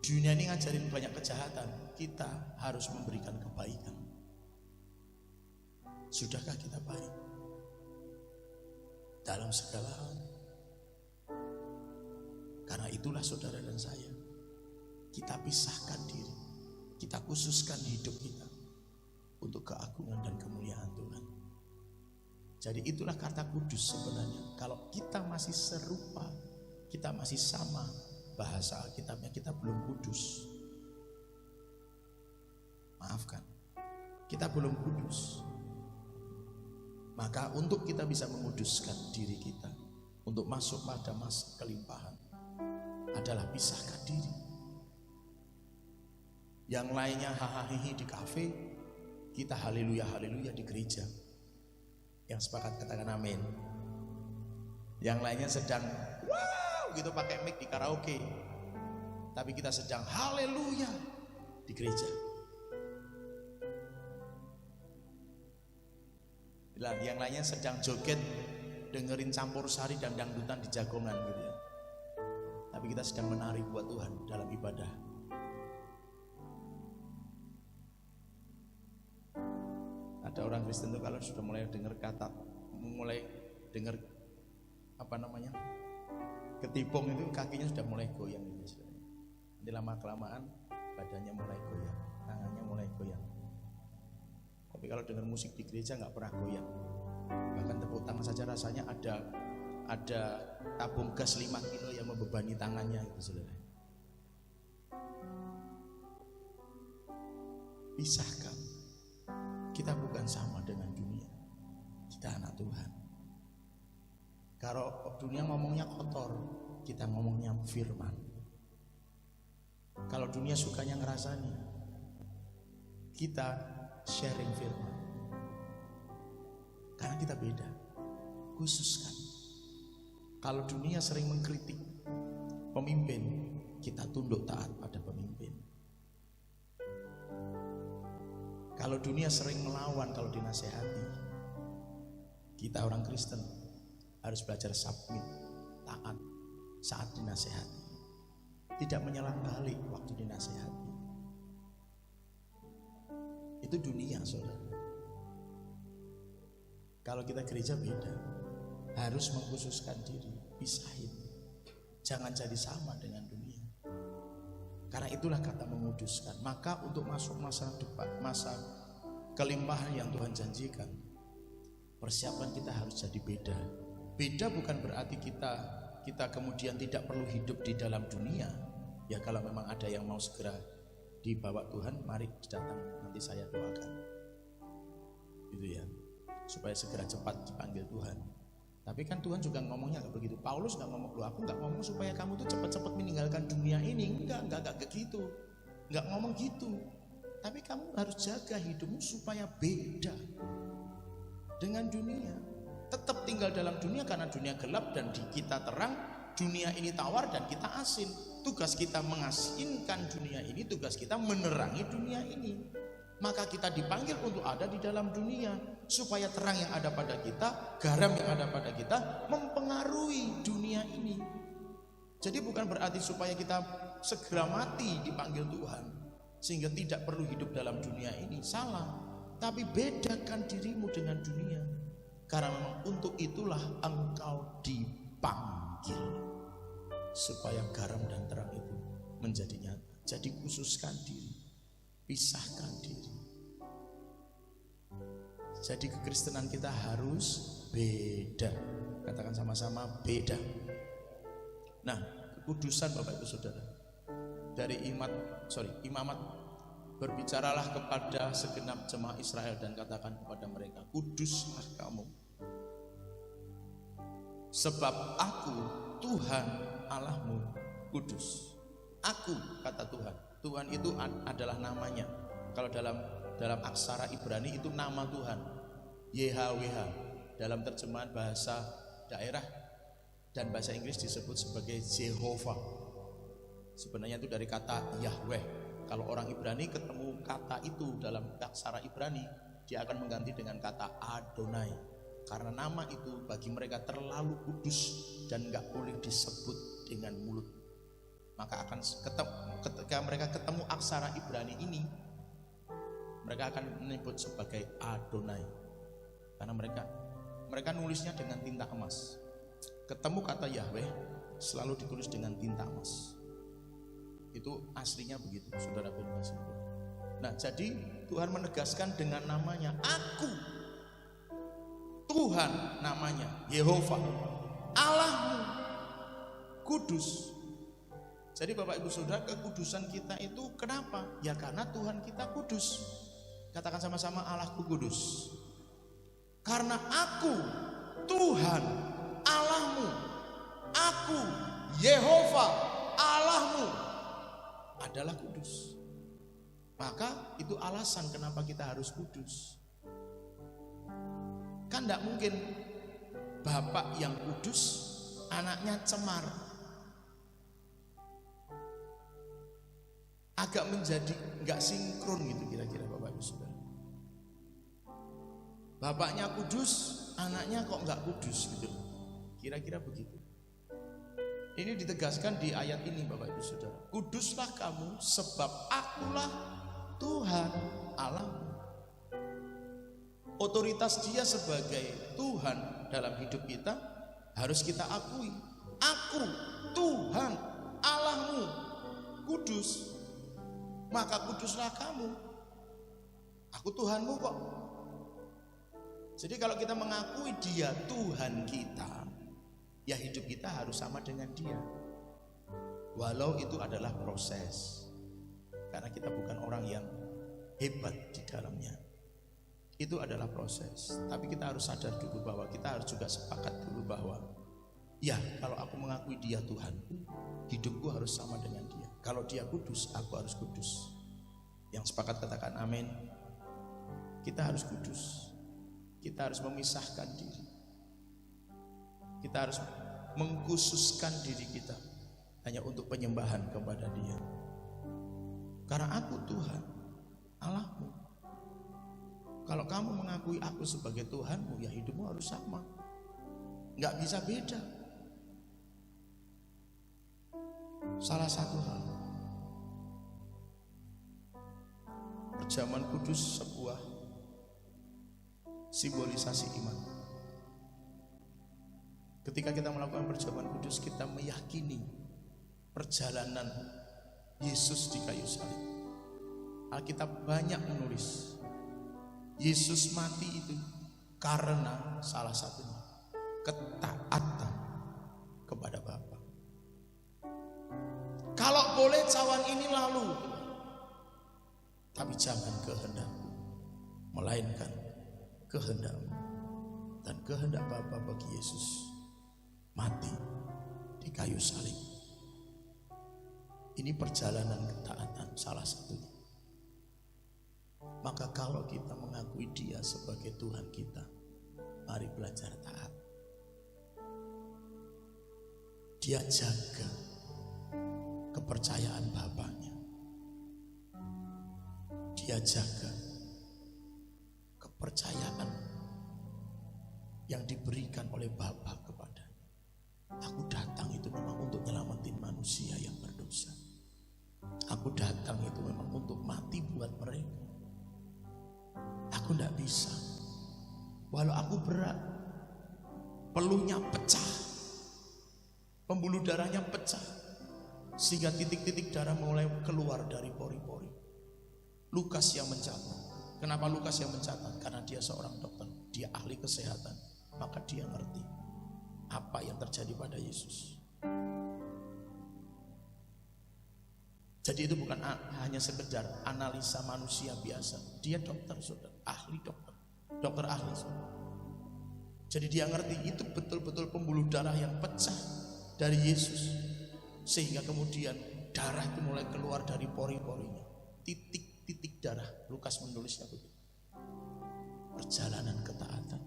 Dunia ini ngajarin banyak kejahatan, kita harus memberikan kebaikan. Sudahkah kita baik dalam segala hal? Karena itulah saudara dan saya, kita pisahkan diri, kita khususkan hidup kita untuk keagungan dan kemuliaan Tuhan. Jadi itulah kata kudus sebenarnya. Kalau kita masih serupa, kita masih sama, bahasa Alkitabnya kita belum kudus. Maafkan, kita belum kudus. Maka untuk kita bisa menguduskan diri kita, untuk masuk pada masa kelimpahan, adalah pisahkan diri. Yang lainnya hahaha di kafe, kita haleluya haleluya di gereja. Yang sepakat katakan amin. Yang lainnya sedang wow gitu pakai mic di karaoke, tapi kita sedang haleluya di gereja. Yang lainnya sedang joget dengerin campur sari dan dangdutan di jagongan gitu ya. Tapi kita sedang menari buat Tuhan dalam ibadah. Ada orang Kristen tuh kalau sudah mulai dengar ketipung itu kakinya sudah mulai goyang gitu. Nanti lama kelamaan badannya mulai goyang, tangannya mulai goyang. Tapi kalau dengar musik di gereja nggak pernah goyang. Bahkan tepuk tangan saja rasanya ada tabung gas 5 kilo yang membebani tangannya itu, saudara. Pisahkan. Kita bukan sama dengan dunia. Kita anak Tuhan. Kalau dunia ngomongnya kotor, kita ngomongnya firman. Kalau dunia sukanya ngerasani, kita sharing firman. Karena kita beda. Khususkan. Kalau dunia sering mengkritik pemimpin, kita tunduk taat pada pemimpin. Kalau dunia sering melawan kalau dinasehati, kita orang Kristen harus belajar submit, taat saat dinasehati. Tidak menyerang balik waktu dinasehati. Itu dunia, saudara. Kalau kita gereja beda. Harus mengkhususkan diri, pisahin. Jangan jadi sama dengan dunia. Karena itulah kata menguduskan. Maka untuk masuk masa depan, masa kelimpahan yang Tuhan janjikan, persiapan kita harus jadi beda. Beda bukan berarti kita kemudian tidak perlu hidup di dalam dunia. Ya kalau memang ada yang mau segera dibawa Tuhan, mari datang, nanti saya doakan. Gitu ya. Supaya segera cepat dipanggil Tuhan. Tapi kan Tuhan juga ngomongnya gak begitu. Paulus gak ngomong, aku gak ngomong supaya kamu tuh cepat-cepat meninggalkan dunia ini. Enggak gitu. Enggak ngomong gitu. Tapi kamu harus jaga hidupmu supaya beda dengan dunia. Tetap tinggal dalam dunia karena dunia gelap dan di kita terang. Dunia ini tawar dan kita asin. Tugas kita mengasinkan dunia ini, tugas kita menerangi dunia ini. Maka kita dipanggil untuk ada di dalam dunia, supaya terang yang ada pada kita, garam yang ada pada kita mempengaruhi dunia ini. Jadi bukan berarti supaya kita segera mati dipanggil Tuhan sehingga tidak perlu hidup dalam dunia ini. Salah. Tapi bedakan dirimu dengan dunia. Karena memang untuk itulah engkau dipanggil, supaya garam dan terang itu menjadi nyata. Jadi khususkan diri, pisahkan diri. Jadi kekristenan kita harus beda. Katakan sama-sama, beda. Nah, kekudusan Bapak Ibu Saudara, dari imamat, berbicaralah kepada segenap jemaah Israel dan katakan kepada mereka, kuduslah kamu, sebab aku Tuhan Allahmu kudus. Aku, kata Tuhan. Tuhan itu adalah namanya. Kalau dalam aksara Ibrani itu nama Tuhan, YHWH. Dalam terjemahan bahasa daerah dan bahasa Inggris disebut sebagai Jehovah. Sebenarnya itu dari kata Yahweh. Kalau orang Ibrani ketemu kata itu dalam aksara Ibrani, dia akan mengganti dengan kata Adonai. Karena nama itu bagi mereka terlalu kudus dan gak boleh disebut dengan mulut. Maka akan ketika mereka ketemu aksara Ibrani ini, mereka akan menyebut sebagai Adonai. Karena mereka nulisnya dengan tinta emas. Ketemu kata Yahweh selalu ditulis dengan tinta emas. Itu aslinya begitu, saudara bebas. Nah, jadi Tuhan menegaskan dengan namanya, aku Tuhan namanya Yehova, Allahmu kudus. Jadi Bapak Ibu Saudara, kekudusan kita itu kenapa? Ya karena Tuhan kita kudus. Katakan sama-sama, Allahku kudus. Karena aku Tuhan Allahmu, aku Yehova Allahmu adalah kudus. Maka itu alasan kenapa kita harus kudus. Kan tidak mungkin Bapak yang kudus anaknya cemar. Agak menjadi nggak sinkron gitu kira-kira Bapak Ibu Saudara. Bapaknya kudus, anaknya kok nggak kudus gitu. Kira-kira begitu. Ini ditegaskan di ayat ini Bapak Ibu Saudara. Kuduslah kamu sebab akulah Tuhan Allahmu. Otoritas Dia sebagai Tuhan dalam hidup kita harus kita akui. Aku Tuhan Allahmu kudus. Maka kuduslah kamu. Aku Tuhanmu kok. Jadi kalau kita mengakui Dia Tuhan kita, ya hidup kita harus sama dengan Dia. Walau itu adalah proses. Karena kita bukan orang yang hebat di dalamnya. Itu adalah proses. Tapi kita harus sadar dulu bahwa kita harus juga sepakat dulu bahwa ya kalau aku mengakui Dia Tuhanku, hidupku harus sama dengan Dia. Kalau Dia kudus, aku harus kudus. Yang sepakat katakan amin. Kita harus kudus. Kita harus memisahkan diri. Kita harus mengkhususkan diri kita hanya untuk penyembahan kepada Dia. Karena aku Tuhan Allahmu. Kalau kamu mengakui aku sebagai Tuhanmu, ya hidupmu harus sama. Nggak bisa beda. Salah satu hal, perjamuan kudus sebuah simbolisasi iman. Ketika kita melakukan perjamuan kudus, kita meyakini perjalanan Yesus di kayu salib. Alkitab banyak menulis Yesus mati itu karena salah satunya ketaatan kepada Bapa. Kalau boleh cawan ini lalu, tapi jangan kehendakku, melainkan kehendakmu. Dan kehendak Bapa bagi Yesus mati di kayu salib. Ini perjalanan ketaatan salah satunya. Maka kalau kita mengakui Dia sebagai Tuhan kita, mari belajar taat. Dia jaga kepercayaan Bapaknya. Dia jaga kepercayaan yang diberikan oleh Bapa kepada. Aku datang itu memang untuk nyelamatin manusia yang berdosa. Aku datang itu memang untuk mati buat mereka. Aku tidak bisa. Walau aku berat, peluhnya pecah, pembuluh darahnya pecah, sehingga titik-titik darah mulai keluar dari pori-pori. Lukas yang mencatat. Kenapa Lukas yang mencatat? Karena dia seorang dokter, dia ahli kesehatan. Maka dia ngerti apa yang terjadi pada Yesus. Jadi itu bukan hanya sekedar analisa manusia biasa. Dia dokter, saudara, ahli dokter, dokter ahli, saudara. Jadi dia ngerti itu betul-betul pembuluh darah yang pecah dari Yesus, sehingga kemudian darah itu mulai keluar dari pori-porinya. Titik-titik darah. Lukas menulisnya begitu. Perjalanan ketaatan.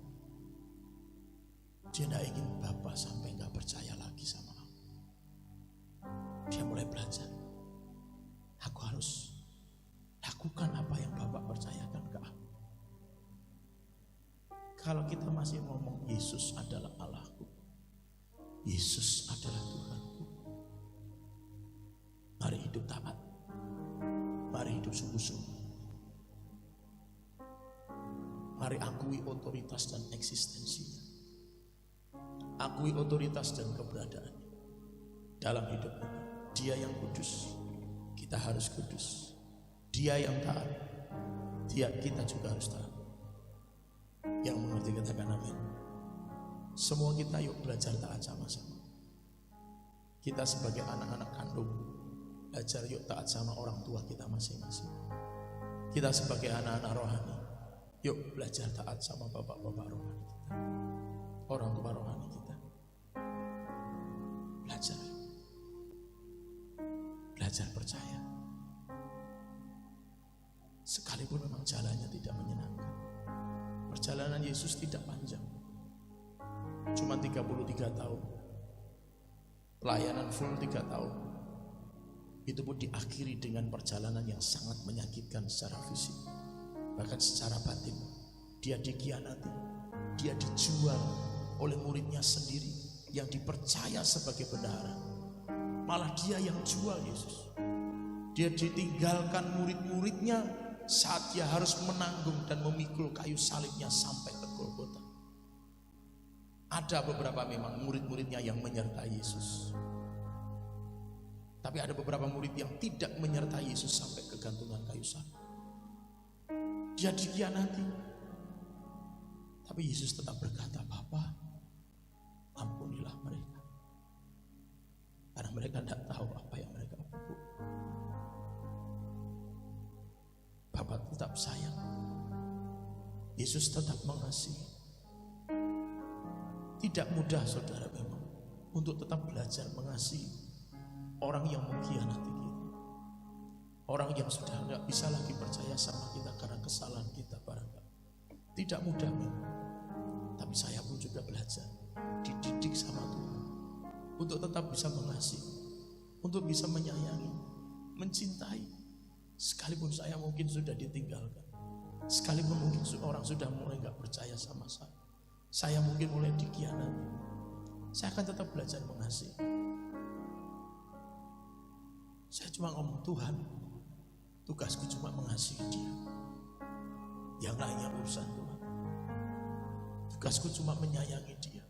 Dia tidak ingin Bapa sampai nggak percaya lagi sama aku. Dia mulai belajar. Aku harus lakukan apa yang Bapak percayakan ke aku. Kalau kita masih ngomong Yesus adalah Allahku, Yesus adalah Tuhanku, mari hidup taat, mari hidup sungguh-sungguh. Mari akui otoritas dan eksistensinya. Akui otoritas dan keberadaannya dalam hidup kita. Dia yang kudus, kita harus kudus. Dia yang taat, kita juga harus taat. Yang mengerti katakan amin. Semua kita yuk belajar taat sama-sama. Kita sebagai anak-anak kandung, belajar yuk taat sama orang tua kita masing-masing. Kita sebagai anak-anak rohani, yuk belajar taat sama bapak-bapak rohani kita, orang tua rohani kita. Belajar, belajar percaya. Sekalipun memang jalannya tidak menyenangkan, perjalanan Yesus tidak panjang, cuma 33 tahun, pelayanan full 3 tahun. Itu pun diakhiri dengan perjalanan yang sangat menyakitkan secara fisik, bahkan secara batin. Dia dikhianati, dia dijual oleh muridnya sendiri yang dipercaya sebagai bendahara. Malah dia yang jual Yesus. Dia ditinggalkan murid-muridnya saat dia harus menanggung dan memikul kayu salibnya sampai ke Golgota. Ada beberapa memang murid-muridnya yang menyertai Yesus, tapi ada beberapa murid yang tidak menyertai Yesus sampai ke gantungan kayu salib. Dia dikhianati, tapi Yesus tetap berkata, "Bapa, ampunilah mereka, karena mereka tidak tahu apa yang mereka lakukan." Bapa tetap sayang, Yesus tetap mengasihi. Tidak mudah saudara memang untuk tetap belajar mengasihi orang yang mengkhianati kita, orang yang sudah tidak bisa lagi percaya sama kita karena kesalahan kita barangkali. Tidak mudah memang, tapi saya pun juga belajar, dididik sama Tuhan untuk tetap bisa mengasihi, untuk bisa menyayangi, mencintai. Sekalipun saya mungkin sudah ditinggalkan, sekalipun mungkin orang sudah mulai gak percaya sama saya mungkin mulai dikhianati, saya akan tetap belajar mengasihi. Saya cuma ngomong, Tuhan, tugasku cuma mengasihi dia, yang lainnya urusan Tuhan. Tugasku cuma menyayangi dia,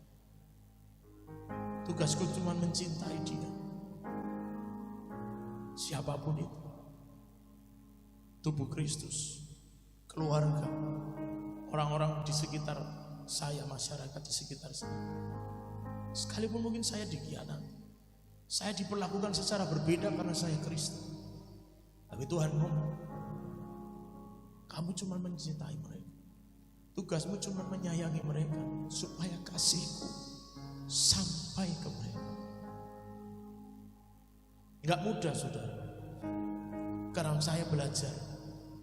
tugasku cuma mencintai dia. Siapapun itu, tubuh Kristus, keluarga, orang-orang di sekitar saya, masyarakat di sekitar saya. Sekalipun mungkin saya dikhianati, saya diperlakukan secara berbeda karena saya Kristen, tapi Tuhan ngomong, kamu cuma mencintai mereka, tugasmu cuma menyayangi mereka supaya kasihku sampai ke mereka. Gak mudah saudara, karena saya belajar,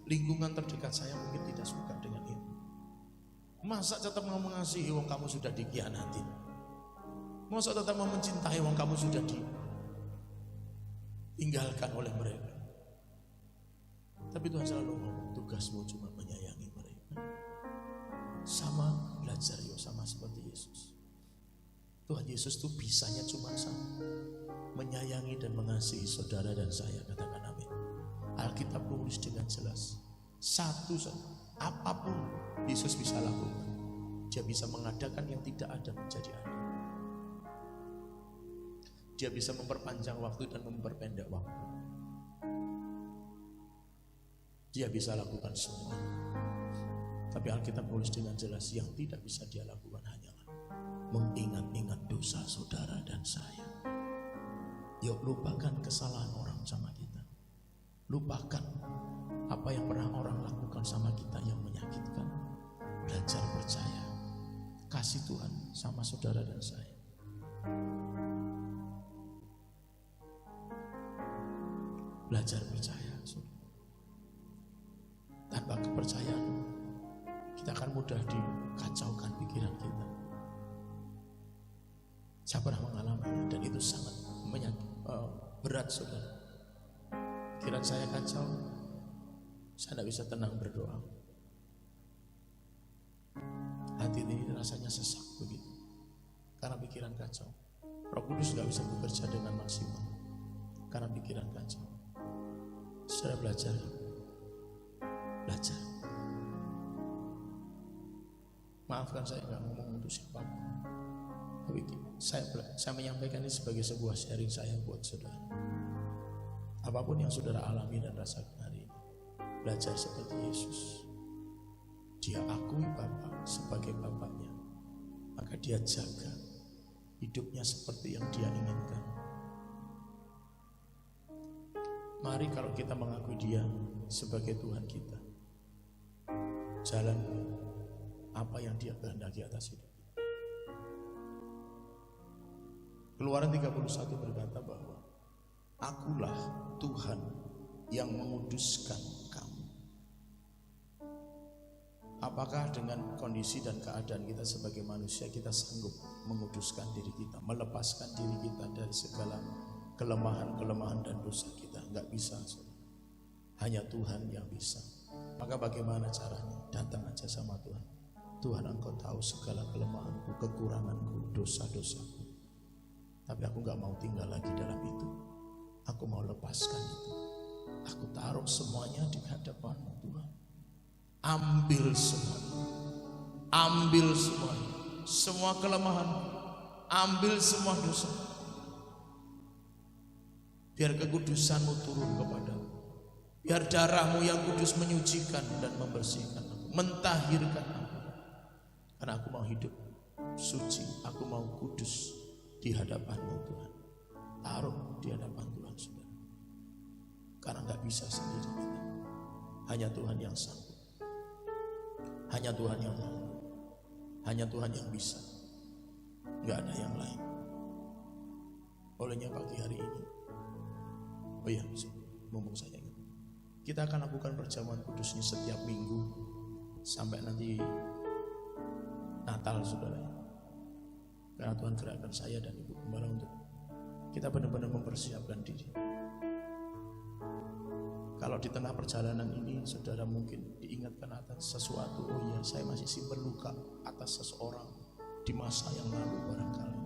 lingkungan terdekat saya mungkin tidak suka dengan itu. Masa tetap mau mengasihi wong kamu sudah dikhianati? Masa tetap mau mencintai wong kamu sudah ditinggalkan oleh mereka? Tapi Tuhan selalu ngomong, tugasmu cuma menyayangi mereka. Sama belajar yuk, sama seperti Yesus. Tuhan Yesus tuh bisanya cuma sama, menyayangi dan mengasihi saudara dan saya. Katakan amin. Alkitab menulis dengan jelas, satu saja, apapun Yesus bisa lakukan. Dia bisa mengadakan yang tidak ada menjadi ada. Dia bisa memperpanjang waktu dan memperpendek waktu. Dia bisa lakukan semua. Tapi Alkitab menulis dengan jelas, yang tidak bisa dia lakukan hanyalah mengingat-ingat dosa saudara dan saya. Yuk lupakan kesalahan orang sama kita. Lupakan apa yang pernah orang lakukan sama kita yang menyakitkan. Belajar percaya, kasih Tuhan sama saudara dan saya. Belajar percaya. Tanpa kepercayaan, kita akan mudah dikacaukan pikiran kita. Saya pernah mengalami dan itu sangat berat saudara. Pikiran saya kacau, saya tidak bisa tenang berdoa. Hati ini rasanya sesak begitu, karena pikiran kacau. Roh Kudus tidak bisa bekerja dengan maksimal karena pikiran kacau. Saudara belajar. Maafkan saya nggak ngomong untuk siapapun, tapi saya menyampaikan ini sebagai sebuah sharing saya buat saudara. Apapun yang saudara alami dan rasakan hari ini, belajar seperti Yesus. Dia akui Bapa sebagai Bapaknya, maka dia jaga hidupnya seperti yang dia inginkan. Mari kalau kita mengakui dia sebagai Tuhan kita, jalan apa yang dia kehendaki atas hidup kita. Keluaran 31 berkata bahwa akulah Tuhan yang menguduskan kamu. Apakah dengan kondisi dan keadaan kita sebagai manusia kita sanggup menguduskan diri kita, melepaskan diri kita dari segala kelemahan-kelemahan dan dosa kita? Enggak bisa. Hanya Tuhan yang bisa. Maka bagaimana caranya? Datang aja sama Tuhan. Tuhan, Engkau tahu segala kelemahanku, kekuranganku, dosa-dosaku. Tapi aku enggak mau tinggal lagi dalam itu. Aku mau lepaskan itu. Aku taruh semuanya di hadapan-Mu, Tuhan. Ambil semuanya. Ambil semuanya. Semua kelemahan. Ambil semua dosa. Biar kekudusan-Mu turun kepadaku. Biar darah-Mu yang kudus menyucikan dan membersihkan aku, mentahirkan aku. Karena aku mau hidup suci, aku mau kudus di hadapan-Mu, Tuhan. Taruh di hadapan Tuhan, saudara. Karena gak bisa sendiri kita. Hanya Tuhan yang sanggup. Hanya Tuhan yang mau. Hanya Tuhan yang bisa. Gak ada yang lain. Olehnya pagi hari ini, oh iya, mumpung saya ingat, kita akan lakukan perjamuan kudus ini setiap minggu sampai nanti Natal, saudara. Karena Tuhan gerakkan saya dan Ibu Gembala untuk kita benar-benar mempersiapkan diri. Kalau di tengah perjalanan ini saudara mungkin diingatkan atas sesuatu, oh iya saya masih simpan luka atas seseorang di masa yang lalu barangkali.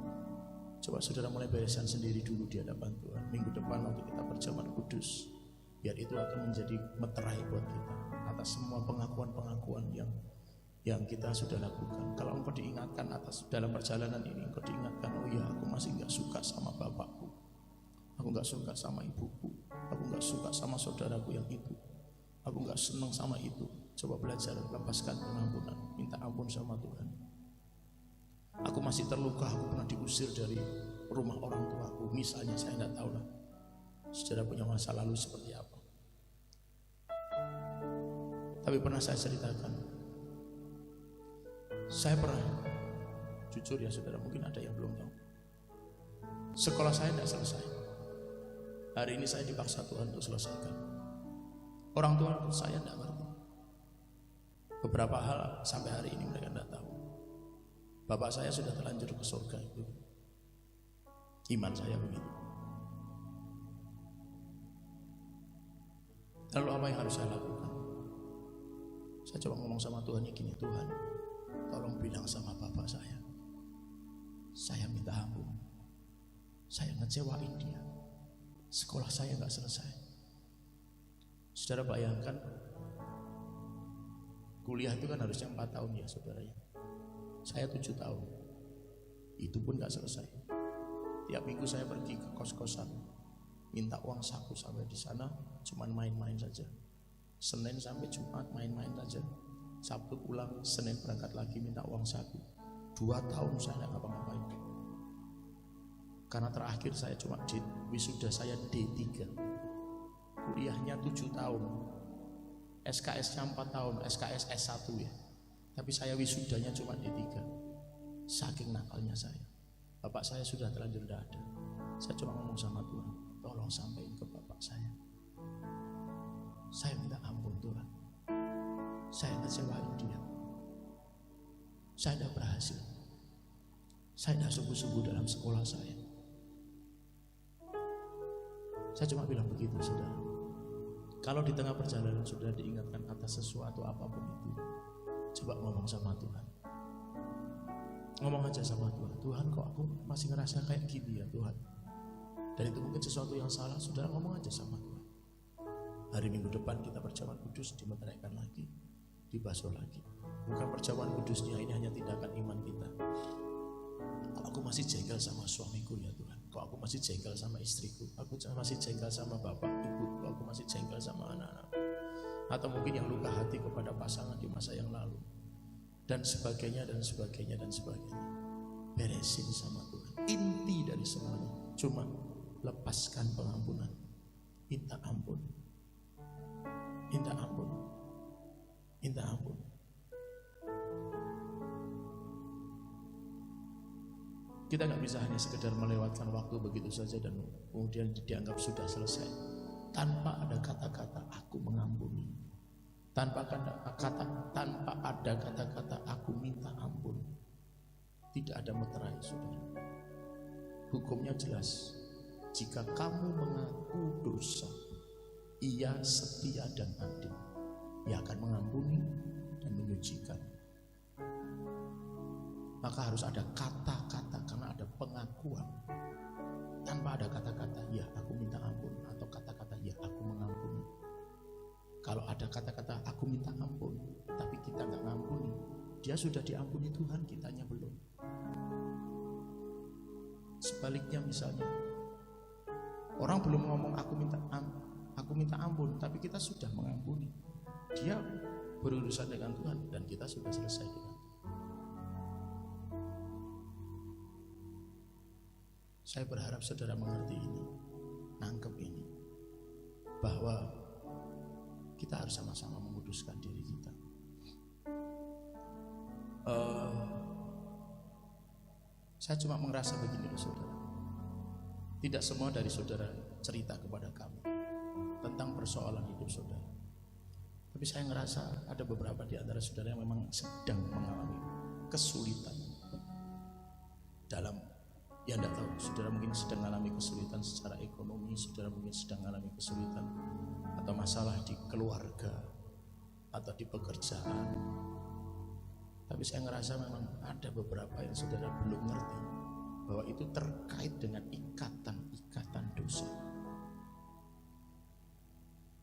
Coba saudara mulai bereskan sendiri dulu di hadapan Tuhan. Minggu depan waktu kita perjamuan kudus, biar itu akan menjadi meterai buat kita atas semua pengakuan-pengakuan yang kita sudah lakukan. Kalau engkau diingatkan atas dalam perjalanan ini, engkau diingatkan, oh ya aku masih gak suka sama bapakku, aku gak suka sama ibuku, aku gak suka sama saudaraku yang itu, aku gak senang sama itu. Coba belajar lepaskan pengampunan, minta ampun sama Tuhan. Aku masih terluka, aku pernah diusir dari rumah orang tuaku, misalnya. Saya tidak tahu lah saudara punya masa lalu seperti apa, tapi pernah saya ceritakan. Saya pernah, jujur ya saudara, mungkin ada yang belum tahu, sekolah saya tidak selesai. Hari ini saya dipaksa Tuhan untuk selesaikan. Orang tua saya tidak ngerti. Beberapa hal sampai hari ini mereka tidak tahu. Bapak saya sudah terlanjur ke surga, itu iman saya begitu. Lalu apa yang harus saya lakukan? Saya coba ngomong sama Tuhan ya gini, Tuhan tolong bilang sama bapak saya minta ampun, saya ngecewain dia, sekolah saya gak selesai. Saudara bayangkan, kuliah itu kan harusnya 4 tahun ya saudara ya. Saya 7 tahun, itu pun gak selesai. Tiap minggu saya pergi ke kos-kosan, minta uang saku sampai di sana, cuman main-main saja. Senin sampai Jumat main-main saja. Sabtu pulang, Senin berangkat lagi minta uang saku. 2 tahun saya gak ngapa-ngapain. Karena terakhir saya cuma wisuda saya D3. Kuliahnya 7 tahun. SKS-nya 4 tahun, SKS S1 ya. Tapi saya wisudanya cuma D3. Saking nakalnya saya. Bapak saya sudah terlanjur tidak ada. Saya cuma ngomong sama Tuhan, tolong sampaikan ke bapak saya. Saya minta ampun Tuhan. Saya ngecewain dia. Saya tidak berhasil. Saya tidak sungguh-sungguh dalam sekolah saya. Saya cuma bilang begitu saudara. Kalau di tengah perjalanan sudah diingatkan atas sesuatu apapun itu, coba ngomong sama Tuhan. Ngomong aja sama Tuhan. Tuhan kok aku masih ngerasa kayak gini ya Tuhan. Dan itu mungkin sesuatu yang salah. Saudara ngomong aja sama Tuhan. Hari Minggu depan kita perjamuan kudus, dimeteraikan lagi, dibasuh lagi. Bukan perjamuan kudusnya, ini hanya tindakan iman kita. Kok aku masih jengkel sama suamiku ya Tuhan. Kok aku masih jengkel sama istriku. Aku masih jengkel sama bapak, ibu. Kok aku masih jengkel sama anak-anak. Atau mungkin yang luka hati kepada pasangan di masa yang lalu, dan sebagainya dan sebagainya dan sebagainya. beresin sama Tuhan. Inti dari semuanya cuma lepaskan pengampunan. Minta ampun. Minta ampun. Minta ampun. Kita nggak bisa hanya sekedar melewatkan waktu begitu saja dan kemudian dianggap sudah selesai tanpa ada kata-kata aku mengampuni, tanpa ada kata-kata aku minta ampun. Tidak ada meterai, saudara. Hukumnya jelas. Jika kamu mengaku dosa, Ia setia dan adil. Ia akan mengampuni dan menyucikan. Maka harus ada kata-kata, karena ada pengakuan. Tanpa ada kata-kata ya aku minta ampun atau kata-kata ya aku mengampuni. Kalau ada kata-kata aku minta ampun tapi kita nggak ngampuni, dia sudah diampuni Tuhan, kitanya belum. Sebaliknya misalnya, orang belum ngomong aku minta ampun tapi kita sudah mengampuni, dia berurusan dengan Tuhan dan kita sudah selesai dengan Tuhan. Saya berharap saudara mengerti ini, nangkep ini, bahwa kita harus sama-sama menguduskan diri kita. Saya cuma merasa begini loh saudara, tidak semua dari saudara cerita kepada kami tentang persoalan hidup saudara. Tapi saya ngerasa ada beberapa di antara saudara yang memang sedang mengalami kesulitan dalam, ya enggak tahu, saudara mungkin sedang mengalami kesulitan secara ekonomi, saudara mungkin sedang mengalami kesulitan atau masalah di keluarga atau di pekerjaan. Tapi saya ngerasa memang ada beberapa yang saudara belum ngerti bahwa itu terkait dengan ikatan dosa.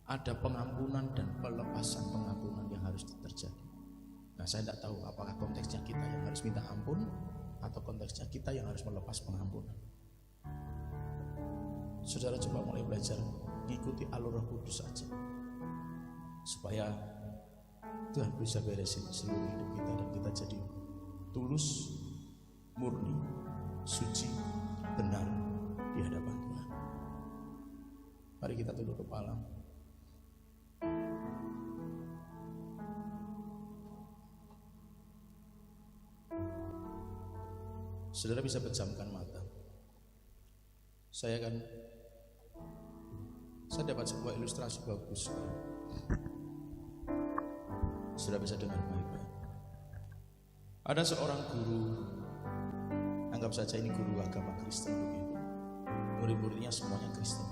Ada pengampunan dan pelepasan pengampunan yang harus terjadi. Nah, saya tidak tahu apakah konteksnya kita yang harus minta ampun atau konteksnya kita yang harus melepas pengampunan. Saudara coba mulai belajar mengikuti alur Roh Kudus saja, supaya Tuhan bisa beresin seluruh hidup kita dan kita jadi tulus, murni, suci, benar di hadapan Tuhan. Mari kita tunduk kepala. Saudara bisa pejamkan mata. Saya dapat sebuah ilustrasi bagus. Saudara bisa dengar baik-baik. Ada seorang guru, anggap saja ini guru agama Kristen begitu. Murid-muridnya semuanya Kristen.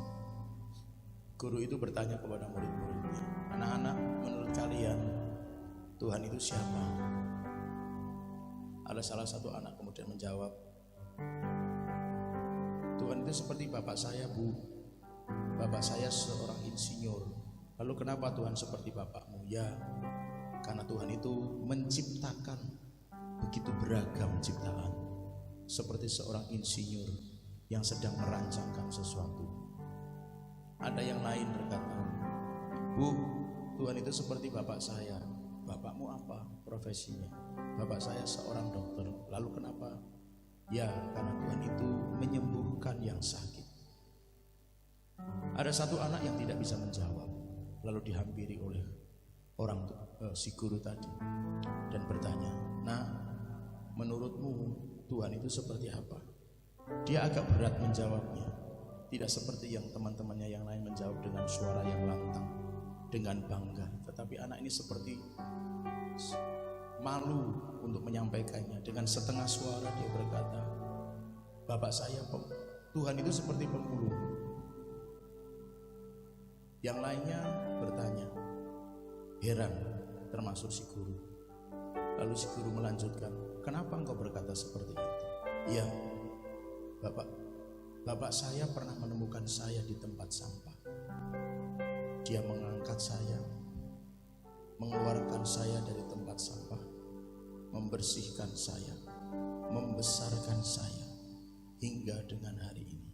Guru itu bertanya kepada murid-muridnya, anak-anak, menurut kalian Tuhan itu siapa? Ada salah satu anak kemudian menjawab, Tuhan itu seperti bapak saya, Bu. Bapak saya seorang insinyur. Lalu kenapa Tuhan seperti bapakmu? Ya, karena Tuhan itu menciptakan begitu beragam ciptaan, seperti seorang insinyur yang sedang merancangkan sesuatu. Ada yang lain berkata, Bu, Tuhan itu seperti bapak saya. Bapakmu apa profesinya? Bapak saya seorang dokter. Lalu kenapa? Ya, karena Tuhan itu menyembuhkan yang sakit. Ada satu anak yang tidak bisa menjawab, lalu dihampiri oleh si guru tadi dan bertanya, nah, menurutmu Tuhan itu seperti apa? Dia agak berat menjawabnya, tidak seperti yang teman-temannya yang lain menjawab dengan suara yang lantang, dengan bangga. Tetapi anak ini seperti malu untuk menyampaikannya. Dengan setengah suara dia berkata, bapak saya, Tuhan itu seperti pemulung. Yang lainnya bertanya, heran, termasuk si guru. Lalu si guru melanjutkan, kenapa engkau berkata seperti itu? Ya, bapak saya pernah menemukan saya di tempat sampah. Dia mengangkat saya, mengeluarkan saya dari tempat sampah, membersihkan saya, membesarkan saya hingga dengan hari ini.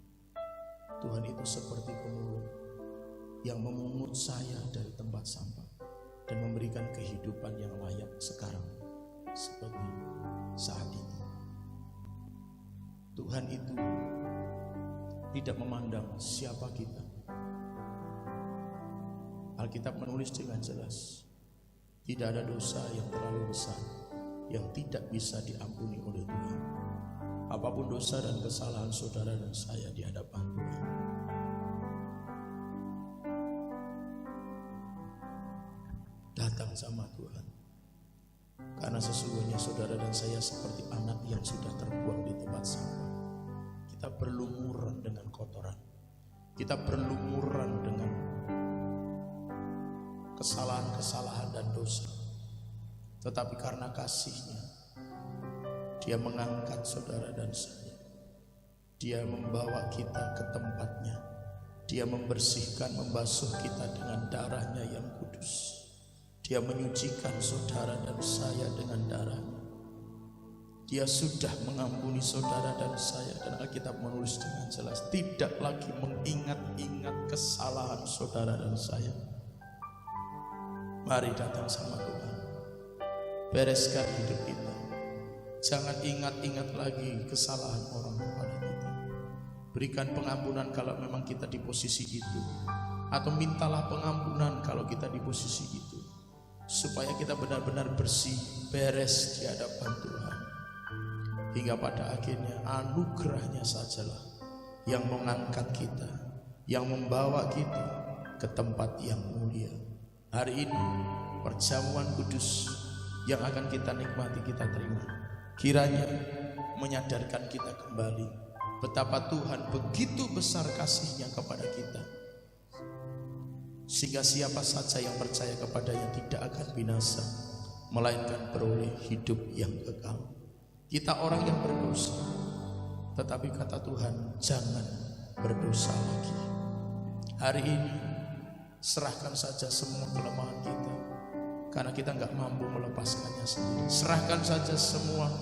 Tuhan itu seperti pemulung yang memungut saya dari tempat sampah dan memberikan kehidupan yang layak sekarang seperti saat ini. Tuhan itu tidak memandang siapa kita. Alkitab menulis dengan jelas, tidak ada dosa yang terlalu besar yang tidak bisa diampuni oleh Tuhan. Apapun dosa dan kesalahan saudara dan saya di hadapan Tuhan, datang sama Tuhan. Karena sesungguhnya saudara dan saya seperti anak yang sudah terbuang di tempat sampah. Kita berlumuran dengan kotoran, kita berlumuran dengan kesalahan-kesalahan dan dosa. Tetapi karena kasih-Nya, Dia mengangkat saudara dan saya. Dia membawa kita ke tempatnya. Dia membersihkan, membasuh kita dengan darah-Nya yang kudus. Dia menyucikan saudara dan saya dengan darah-Nya. Dia sudah mengampuni saudara dan saya, dan Alkitab menulis dengan jelas, tidak lagi mengingat-ingat kesalahan saudara dan saya. Mari datang sama Tuhan, bereskan hidup kita. Jangan ingat-ingat lagi kesalahan orang kepada kita. Berikan pengampunan kalau memang kita di posisi itu, atau mintalah pengampunan kalau kita di posisi itu, supaya kita benar-benar bersih, beres di hadapan Tuhan. Hingga pada akhirnya anugerah-Nya sajalah yang mengangkat kita, yang membawa kita ke tempat yang mulia. Hari ini perjamuan kudus yang akan kita nikmati, kita terima. Kiranya menyadarkan kita kembali betapa Tuhan begitu besar kasih-Nya kepada kita, sehingga siapa saja yang percaya kepadanya tidak akan binasa, melainkan beroleh hidup yang kekal. Kita orang yang berdosa, tetapi kata Tuhan, jangan berdosa lagi. Hari ini serahkan saja semua kelemahan kita, karena kita nggak mampu melepaskannya sendiri. Serahkan saja semua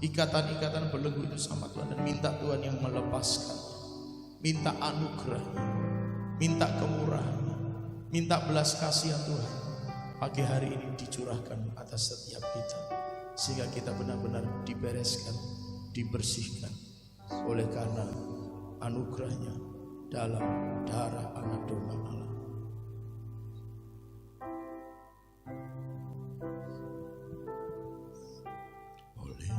ikatan-ikatan belenggu itu sama Tuhan, dan minta Tuhan yang melepaskan. Minta anugerah-Nya, minta kemurahan-Nya, minta belas kasihan Tuhan pagi hari ini dicurahkan atas setiap kita, sehingga kita benar-benar dibereskan, dibersihkan oleh karena anugerah-Nya dalam darah anak domba Allah. Oleh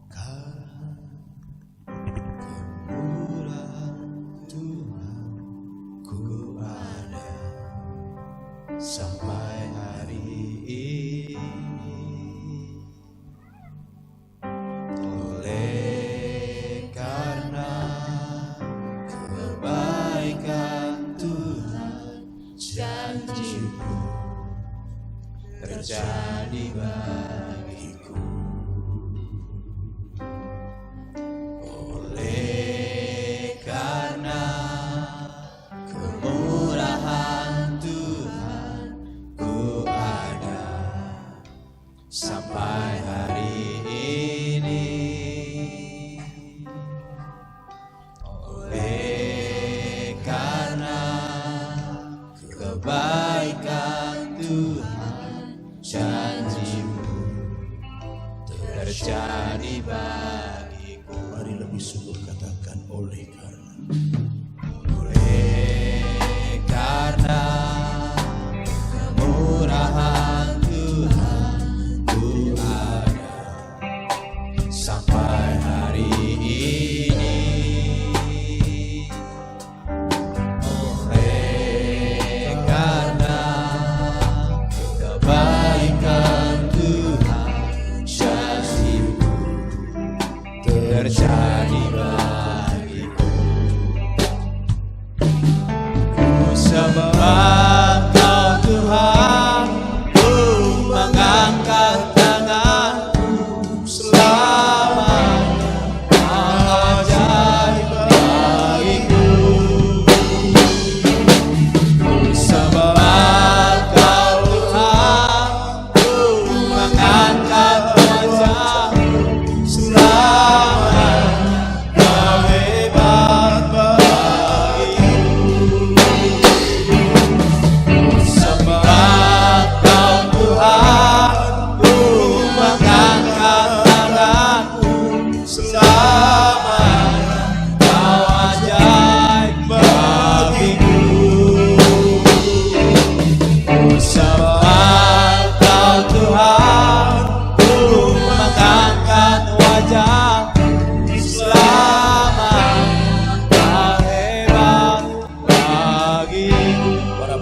karena kemurahan Tuhan, ku ada sampai hari ini. Oleh karena kebaikan Tuhan, janji-Mu terjadi bagiku. Oleh karena kemurahan Tuhan, ku ada sampai hari ini. Oleh karena kebaikan Tuhan, janji-Mu Dosa